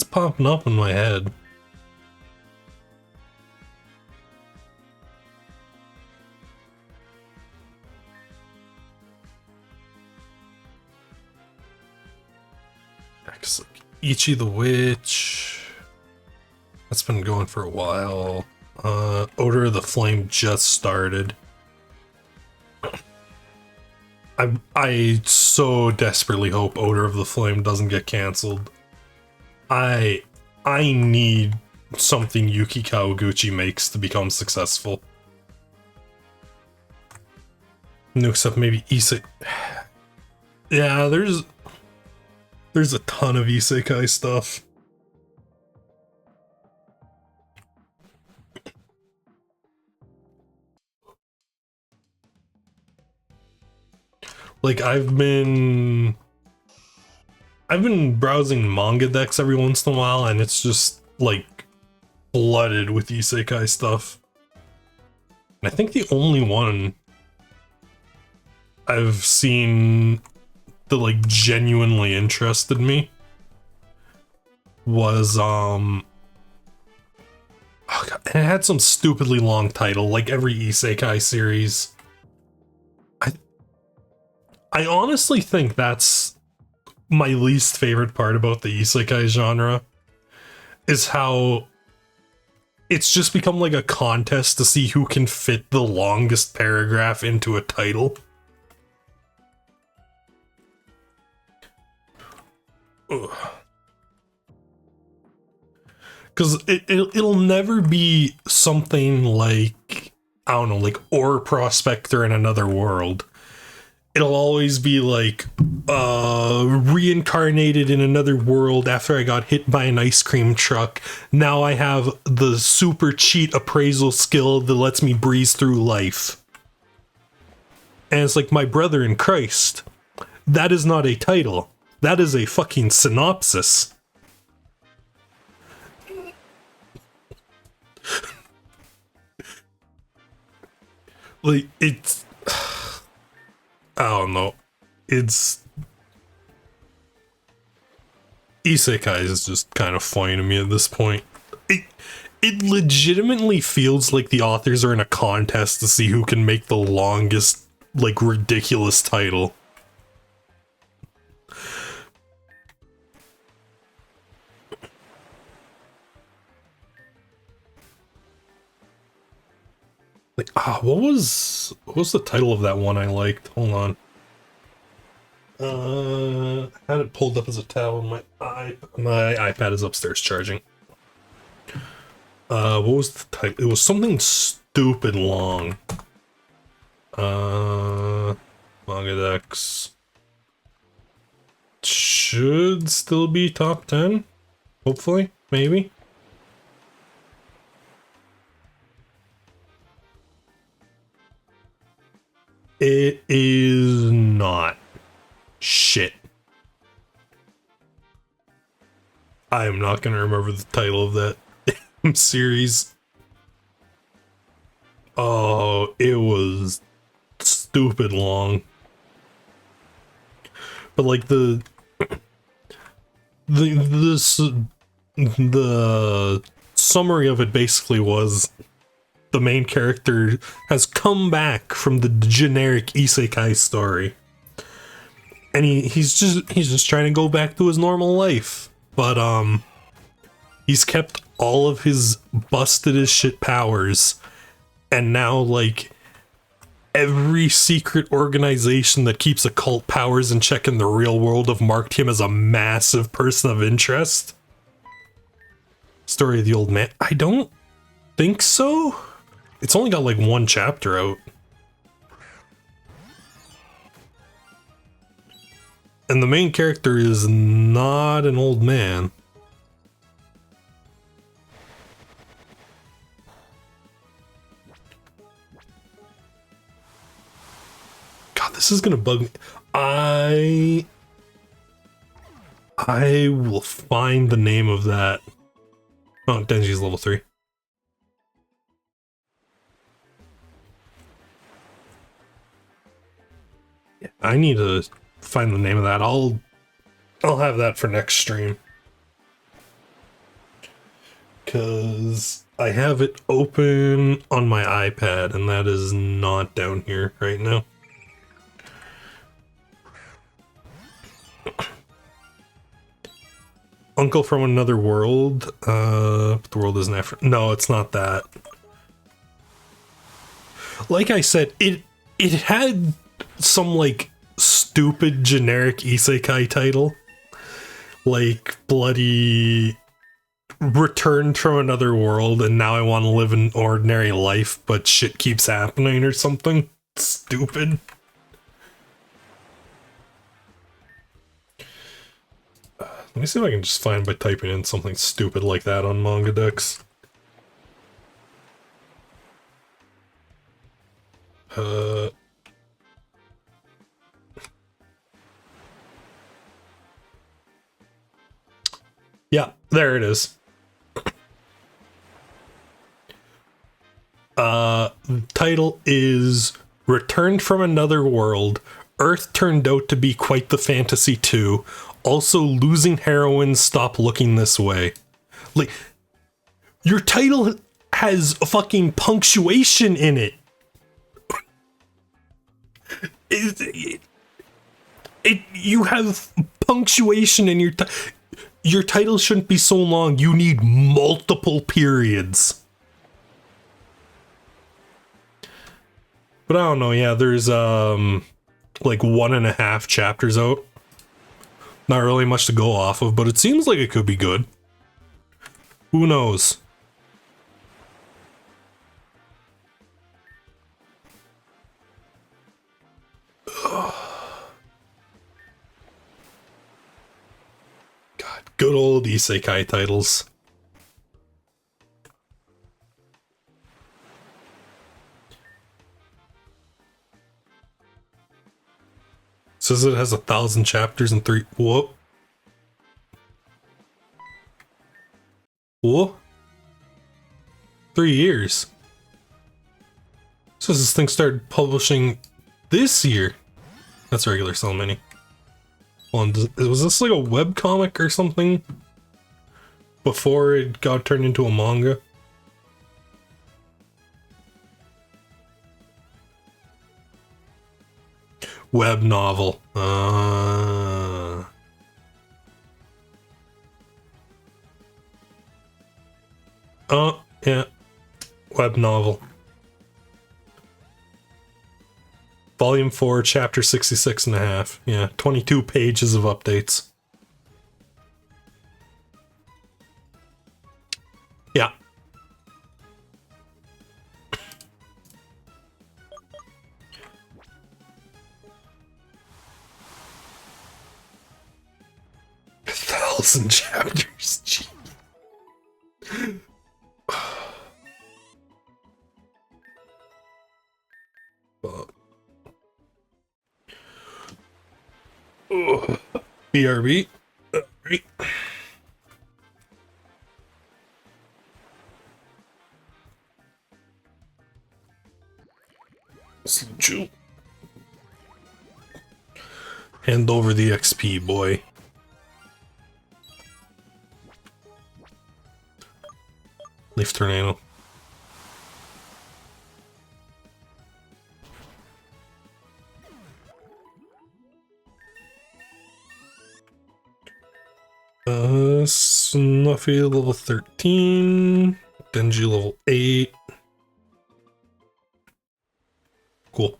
popping up in my head. Like Ichi the Witch, that's been going for a while. Odor of the Flame just started. I so desperately hope Odor of the Flame doesn't get cancelled. I need something Yuki Kawaguchi makes to become successful. No, except maybe Isekai. Yeah, there's a ton of Isekai stuff. Like I've been browsing manga decks every once in a while, and it's just like flooded with isekai stuff. And I think the only one I've seen that like genuinely interested me was oh God, it had some stupidly long title, like every isekai series. I honestly think that's my least favorite part about the isekai genre, is how it's just become like a contest to see who can fit the longest paragraph into a title. Because it'll never be something like, I don't know, like Ore Prospector in Another World. It'll always be like, reincarnated in another world after I got hit by an ice cream truck. Now I have the super cheat appraisal skill that lets me breeze through life. And it's like, my brother in Christ, that is not a title. That is a fucking synopsis. Like, it's... I don't know. It's... Isekai is just kind of funny to me at this point. It legitimately feels like the authors are in a contest to see who can make the longest, like, ridiculous title. Like, what was the title of that one I liked? Hold on. I had it pulled up as a tab on my iPad is upstairs charging. What was the title? It was something stupid long. Manga decks should still be top 10. Hopefully, maybe. It is not. Shit. I am not gonna remember the title of that series. Oh, it was stupid long. But like the summary of it basically was the main character has come back from the generic isekai story. And he's just trying to go back to his normal life. But he's kept all of his busted as shit powers, and now like every secret organization that keeps occult powers in check in the real world have marked him as a massive person of interest. Story of the Old Man. I don't think so. It's only got like one chapter out. And the main character is not an old man. God, this is gonna bug me. I will find the name of that. Oh, Denji's level 3. Yeah, I need to find the name of that. I'll have that for next stream. Cause I have it open on my iPad and that is not down here right now. Uncle from Another World. The world isn't Africa. No, it's not that. Like I said, it had some like stupid generic isekai title, like bloody returned from another world and now I want to live an ordinary life but shit keeps happening or something stupid. Let me see if I can just find by typing in something stupid like that on manga decks. There it is. Title is Returned from Another World. Earth turned out to be quite the fantasy too. Also, losing heroines stop looking this way. Like, your title has a fucking punctuation in it. You have punctuation in your title shouldn't be so long. You need multiple periods. But I don't know, yeah, there's like 1.5 chapters out. Not really much to go off of, but it seems like it could be good. Who knows? God, good old isekai titles. Says it has 1,000 chapters and 3. Whoa. Whoa. 3 years. Says this thing started publishing this year. That's regular, so many. Hold on, was this like a webcomic or something? Before it got turned into a manga? Web novel. Oh, yeah. Web novel. Volume 4, chapter 66.5. Yeah, 22 pages of updates. Yeah. A 1,000 chapters. Gee. BRB. Right. Chew. Hand over the XP, boy. Leaf tornado. Snuffy level 13. Denji level 8. Cool.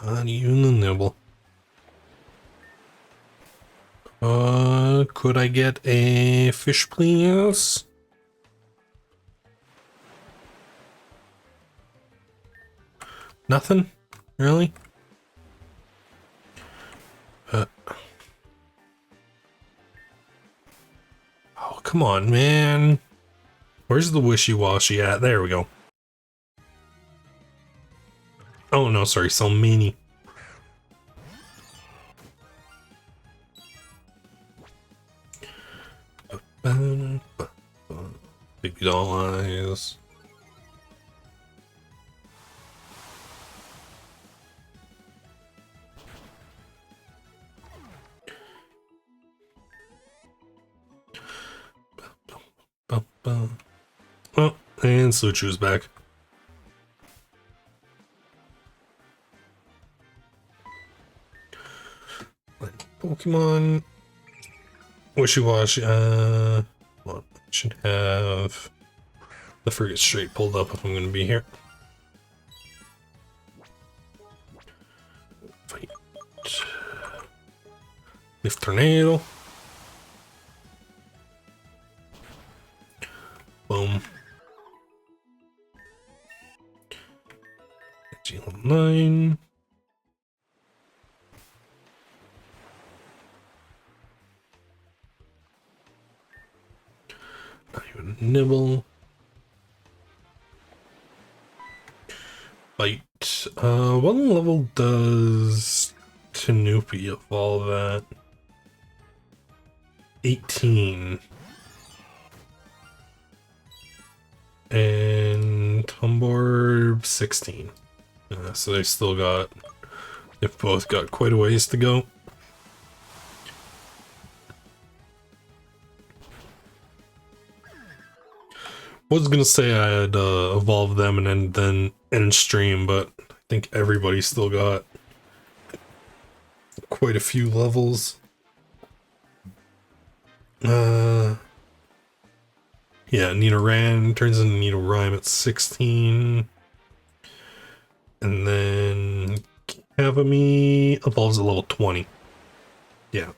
Not even a nibble. Could I get a fish, please? Nothing? Really? Oh, come on, man. Where's the wishy-washy at? There we go. Oh, no, sorry, so many. Baby doll eyes. Oh, and Suchu's back. Pokemon Wishy-washy. Well, I should have the Frigate Straight pulled up if I'm going to be here. Fight. Lift Tornado. Boom. Level 9. Not even nibble. Bite. What level does Tanuki evolve at? 18. And Tumbor 16. So they've both got quite a ways to go. Was gonna say I'd evolve them and then end stream, but I think everybody's still got quite a few levels. Yeah, Nidoran turns into Nidoran at 16. And then Cavamy evolves at level 20. Yeah.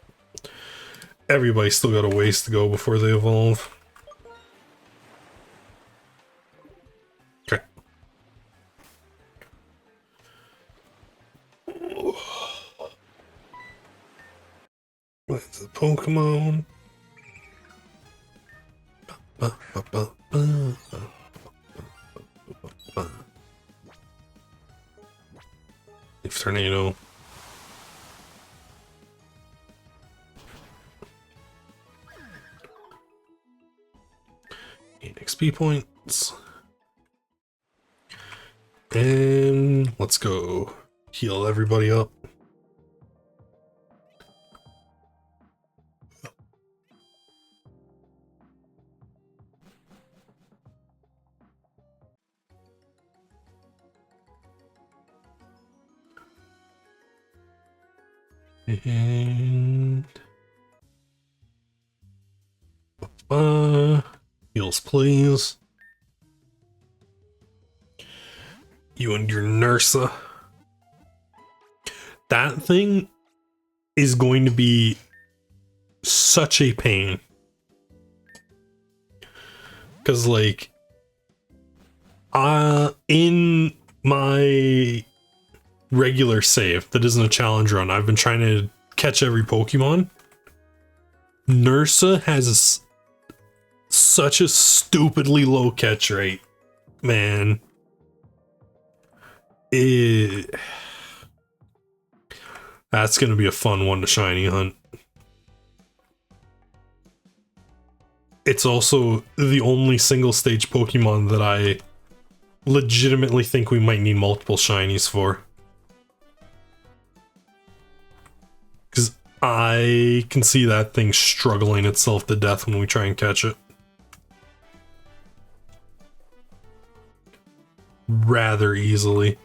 Everybody's still got a ways to go before they evolve. Okay. What's the Pokemon? Leaf Tornado. XP points. And let's go heal everybody up. And heals, please. You and your Nursa. That thing is going to be such a pain. Because, like, in my regular save that isn't a challenge run, I've been trying to catch every Pokemon. Nursa has such a stupidly low catch rate, man. That's gonna be a fun one to shiny hunt. It's also the only single stage Pokemon that I legitimately think we might need multiple shinies for. Because I can see that thing struggling itself to death when we try and catch it. Rather easily.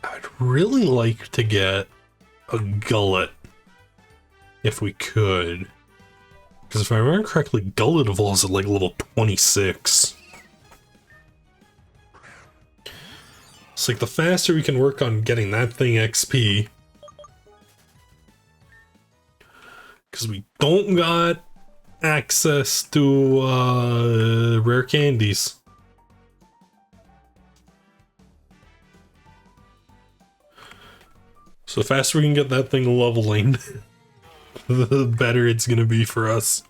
I'd really like to get a Gullet if we could. Because if I remember correctly, Gullet evolves at like level 26. It's like the faster we can work on getting that thing XP. Because we don't got access to rare candies. So the faster we can get that thing leveling, the better it's gonna be for us.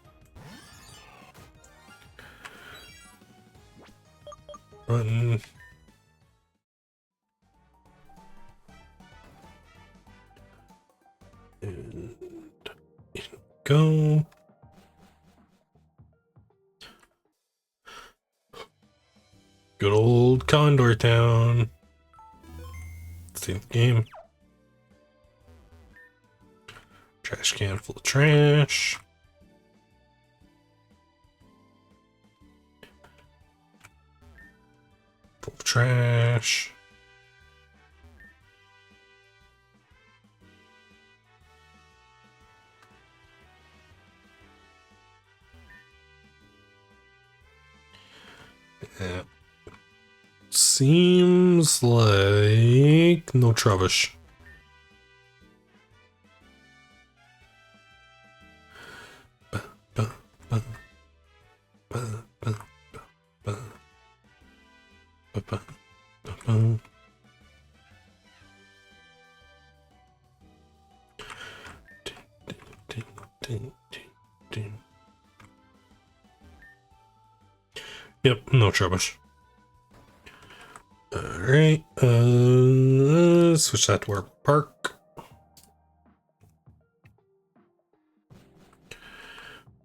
Run. And go. Good old Condor Town. Let's see the game. Trash can full of trash. Full of trash. Yeah. Seems like no Trubbish. Yep, no trouble. Alright, switch that to our park.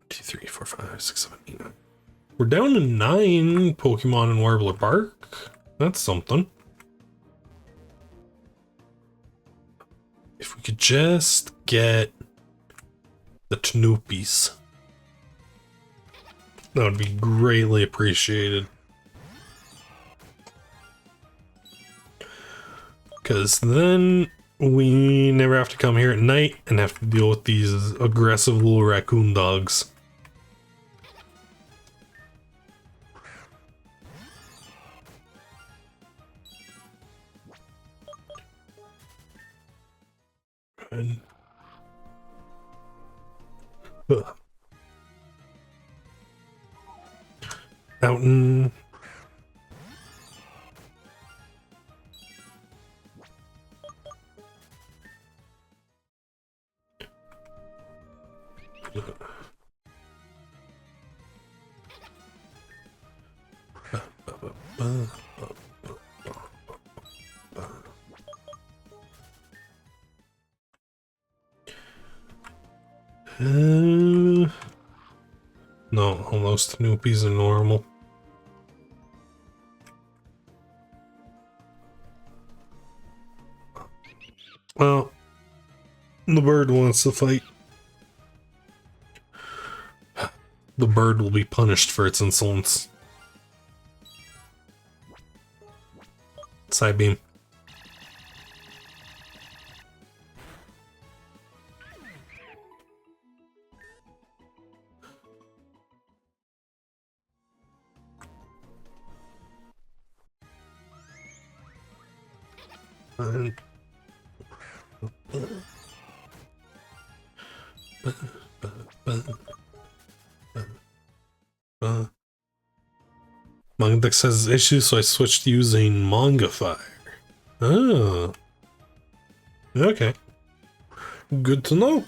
2, 3, 4, 5, 6, 7, 8, 9. We're down to 9 Pokemon in Warbler Park. That's something. If we could just get the Tanoopies, that would be greatly appreciated. Because then we never have to come here at night and have to deal with these aggressive little raccoon dogs. And out in no, all those Tanoopies are normal. Well, the bird wants to fight. The bird will be punished for its insolence. Side beam. Mangadex has issues, so I switched to using Manga Fire. Oh. Okay. Good to know.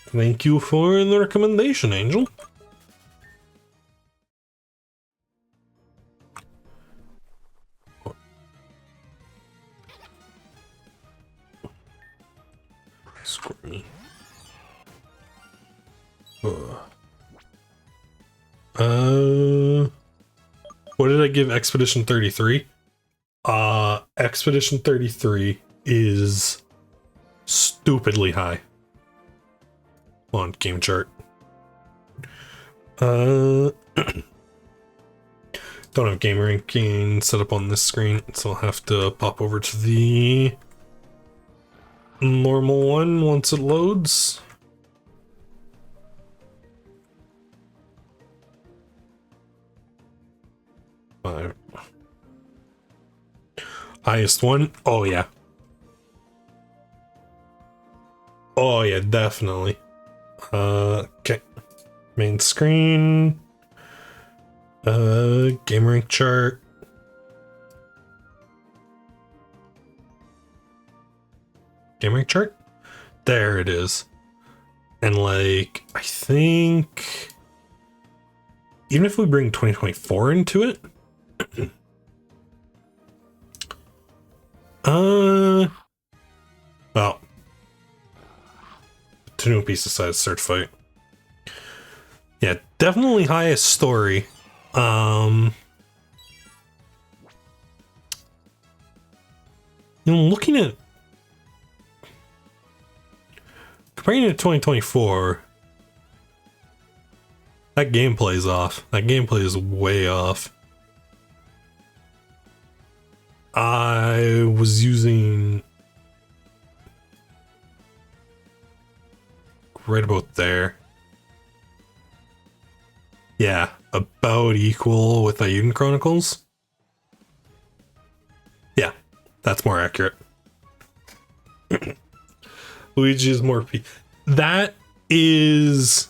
Thank you for the recommendation, Angel. Screwy. What did I give Expedition 33? Expedition 33 is stupidly high on game chart. Don't have game ranking set up on this screen, so I'll have to pop over to the normal one once it loads. Highest one? Oh yeah. Oh yeah, definitely. Okay. Main screen. Game rank chart. Game rank chart? There it is. And like, I think even if we bring 2024 into it, well, Tanoopies decided to start fight. Yeah, definitely highest story. You know, looking at comparing it to 2024, that gameplay is off. That gameplay is way off. I was using right about there. Yeah, about equal with Ayuden Chronicles. Yeah, that's more accurate. Luigi is more that is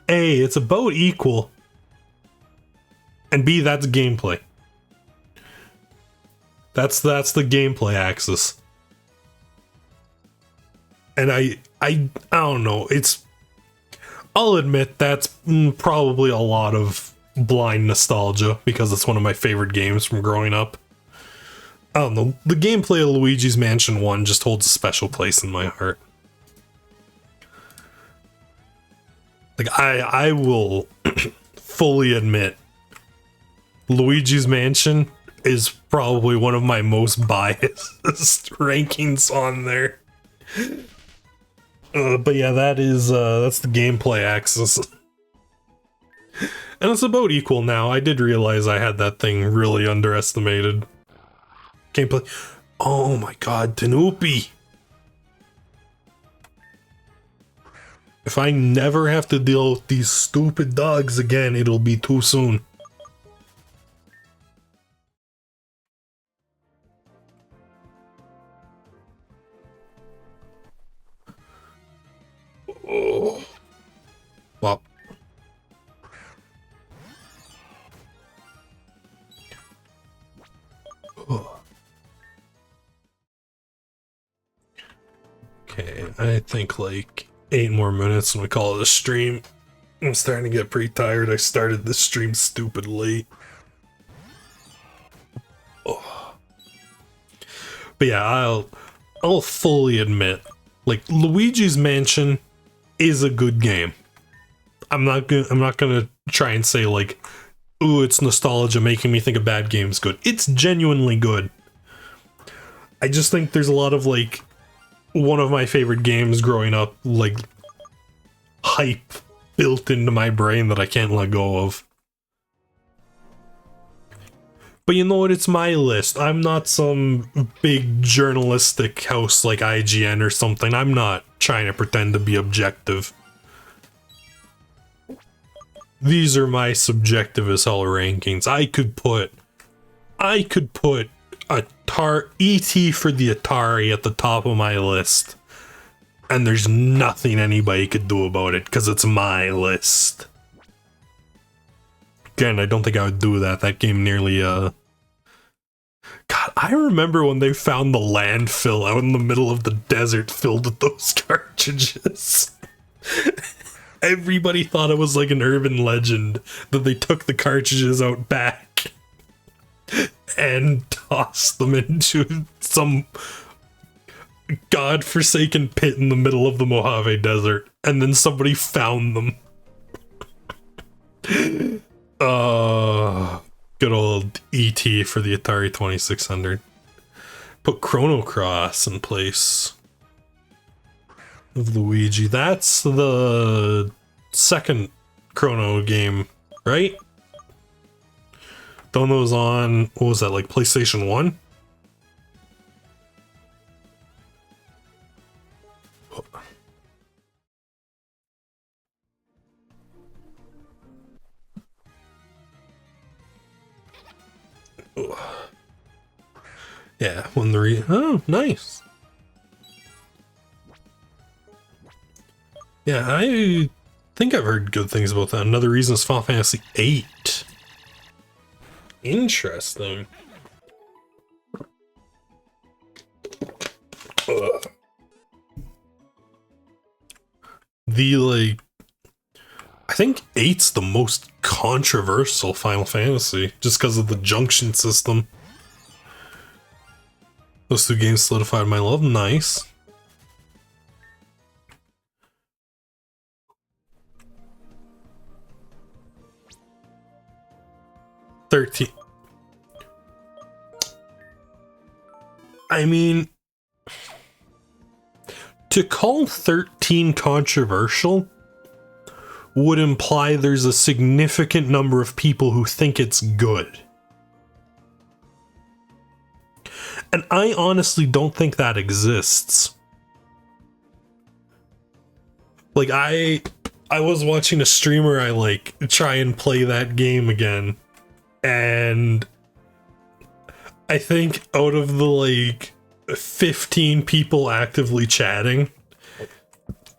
A, it's about equal. And B, that's gameplay. That's the gameplay axis. And I don't know, I'll admit that's probably a lot of blind nostalgia because it's one of my favorite games from growing up. I don't know, the gameplay of Luigi's Mansion 1 just holds a special place in my heart. Like, I will fully admit, Luigi's Mansion is probably one of my most biased rankings on there. But yeah, that's the gameplay axis. And it's about equal now. I did realize I had that thing really underestimated. Gameplay. Oh my god, Tanupi! If I never have to deal with these stupid dogs again, it'll be too soon. Oh. Well. Oh. Okay, I think like 8 more minutes and we call it a stream. I'm starting to get pretty tired. I started this stream stupid late. Oh. But yeah, I'll fully admit, like, Luigi's Mansion is a good game. I'm not gonna try and say like, ooh, it's nostalgia making me think a bad game's good. It's genuinely good. I just think there's a lot of like, one of my favorite games growing up, like, hype built into my brain that I can't let go of. But you know what? It's my list. I'm not some big journalistic house like IGN or something. I'm not trying to pretend to be objective. These are my subjective as hell rankings. I could put E.T. for the Atari at the top of my list, and there's nothing anybody could do about it because it's my list. Again, I don't think I would do that. That game nearly God, I remember when they found the landfill out in the middle of the desert filled with those cartridges. Everybody thought it was like an urban legend that they took the cartridges out back and tossed them into some godforsaken pit in the middle of the Mojave Desert, and then somebody found them. Good old E.T. for the Atari 2600. Put Chrono Cross in place of Luigi. That's the second Chrono game, right? Don't those on, what was that, like PlayStation 1? Yeah, when the oh, nice. Yeah, I think I've heard good things about that. Another reason is Final Fantasy VIII. Interesting. Ugh. The, like, I think 8's the most controversial Final Fantasy, just because of the junction system. Those two games solidified my love. Nice. $13. I mean, to call 13 controversial would imply there's a significant number of people who think it's good. And I honestly don't think that exists. Like, I was watching a streamer I like try and play that game again, and I think out of the like 15 people actively chatting,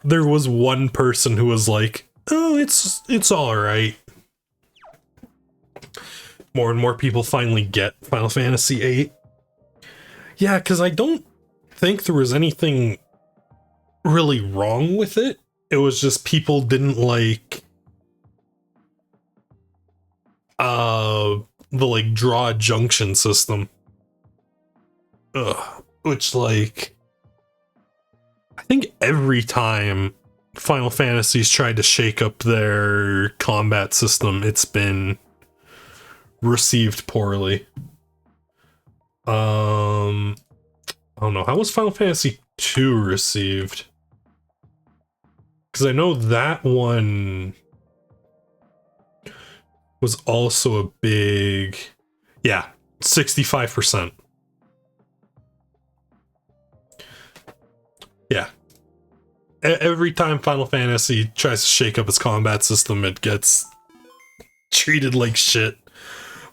there was one person who was like, oh, it's all right. More and more people finally get Final Fantasy VIII. Yeah, because I don't think there was anything really wrong with it. It was just people didn't like the like draw junction system. Which like I think every time Final Fantasy's tried to shake up their combat system, it's been received poorly. I don't know. How was Final Fantasy 2 received? Because I know that one was also a big... Yeah, 65%. Yeah. Every time Final Fantasy tries to shake up its combat system, it gets treated like shit.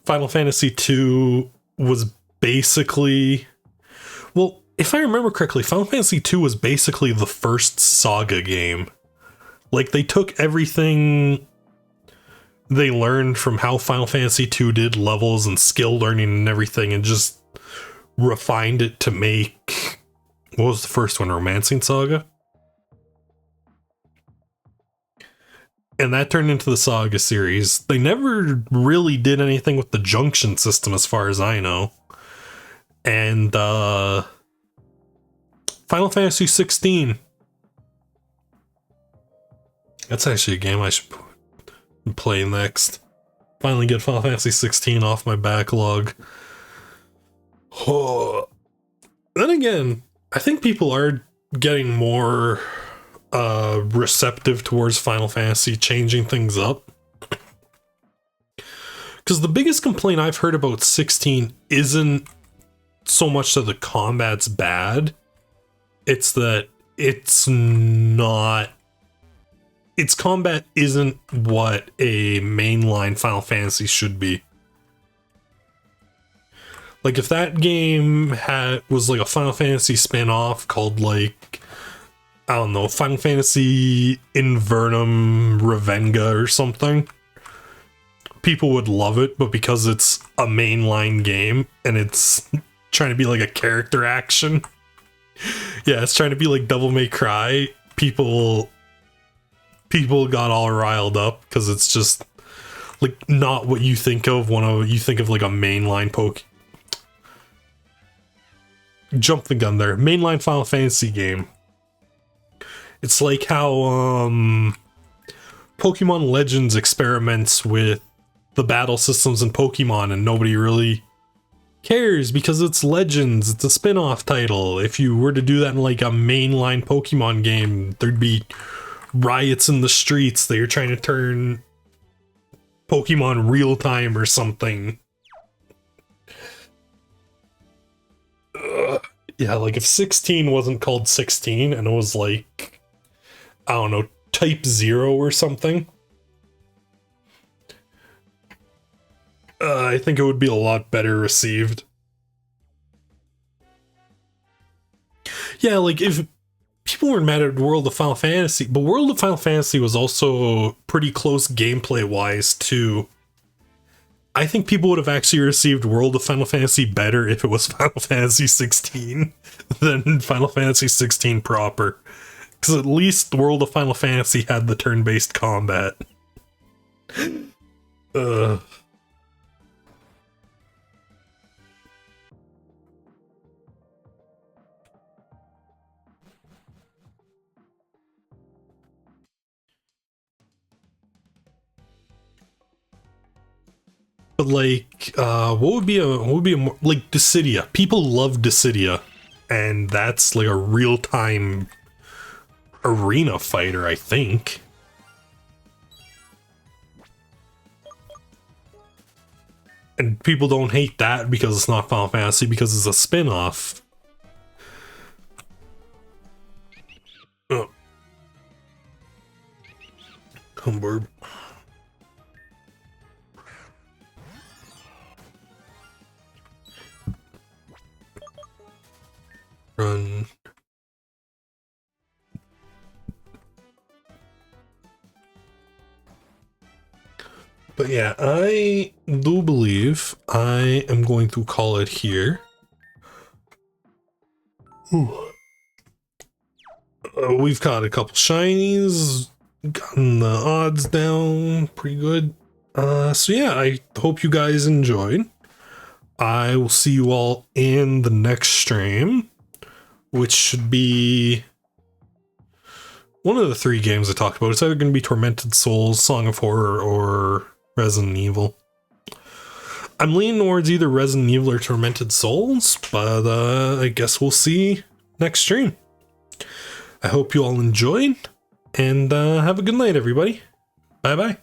Final Fantasy 2 was basically... Well, if I remember correctly, Final Fantasy 2 was basically the first Saga game. Like, they took everything they learned from how Final Fantasy 2 did levels and skill learning and everything and just refined it to make... What was the first one? Romancing Saga? And that turned into the Saga series. They never really did anything with the junction system as far as I know. And, Final Fantasy 16. That's actually a game I should play next. Finally get Final Fantasy 16 off my backlog. Oh. Then again, I think people are getting more receptive towards Final Fantasy changing things up. Because the biggest complaint I've heard about 16 isn't so much that the combat's bad. It's that it's not... Its combat isn't what a mainline Final Fantasy should be. Like, if that game was like a Final Fantasy spin-off called, like, I don't know, Final Fantasy Invernum Revenga or something, people would love it, but because it's a mainline game and it's trying to be like a character action, yeah, it's trying to be like Devil May Cry, people got all riled up because it's just like not what you think of when you think of like a mainline jump the gun there. Mainline Final Fantasy game. It's like how Pokemon Legends experiments with the battle systems in Pokemon and nobody really cares because it's Legends, it's a spin-off title. If you were to do that in like a mainline Pokemon game, there'd be riots in the streets. They're trying to turn Pokemon real time or something. Yeah, like if 16 wasn't called 16 and it was like, I don't know, Type 0 or something, I think it would be a lot better received. Yeah, like if people weren't mad at World of Final Fantasy, but World of Final Fantasy was also pretty close gameplay-wise too. I think people would have actually received World of Final Fantasy better if it was Final Fantasy 16 than Final Fantasy 16 proper. Because at least the World of Final Fantasy had the turn-based combat. But like, what would be a more, like Dissidia? People love Dissidia, and that's like a real-time arena fighter, I think. And people don't hate that because it's not Final Fantasy, because it's a spin-off. Oh. Humburb. Run. But yeah, I do believe I am going to call it here. We've got a couple shinies, gotten the odds down pretty good. So yeah, I hope you guys enjoyed. I will see you all in the next stream, which should be one of the 3 games I talked about. It's either going to be Tormented Souls, Song of Horror, or Resident Evil. I'm leaning towards either Resident Evil or Tormented Souls, but I guess we'll see next stream. I hope you all enjoyed, and have a good night, everybody. Bye-bye.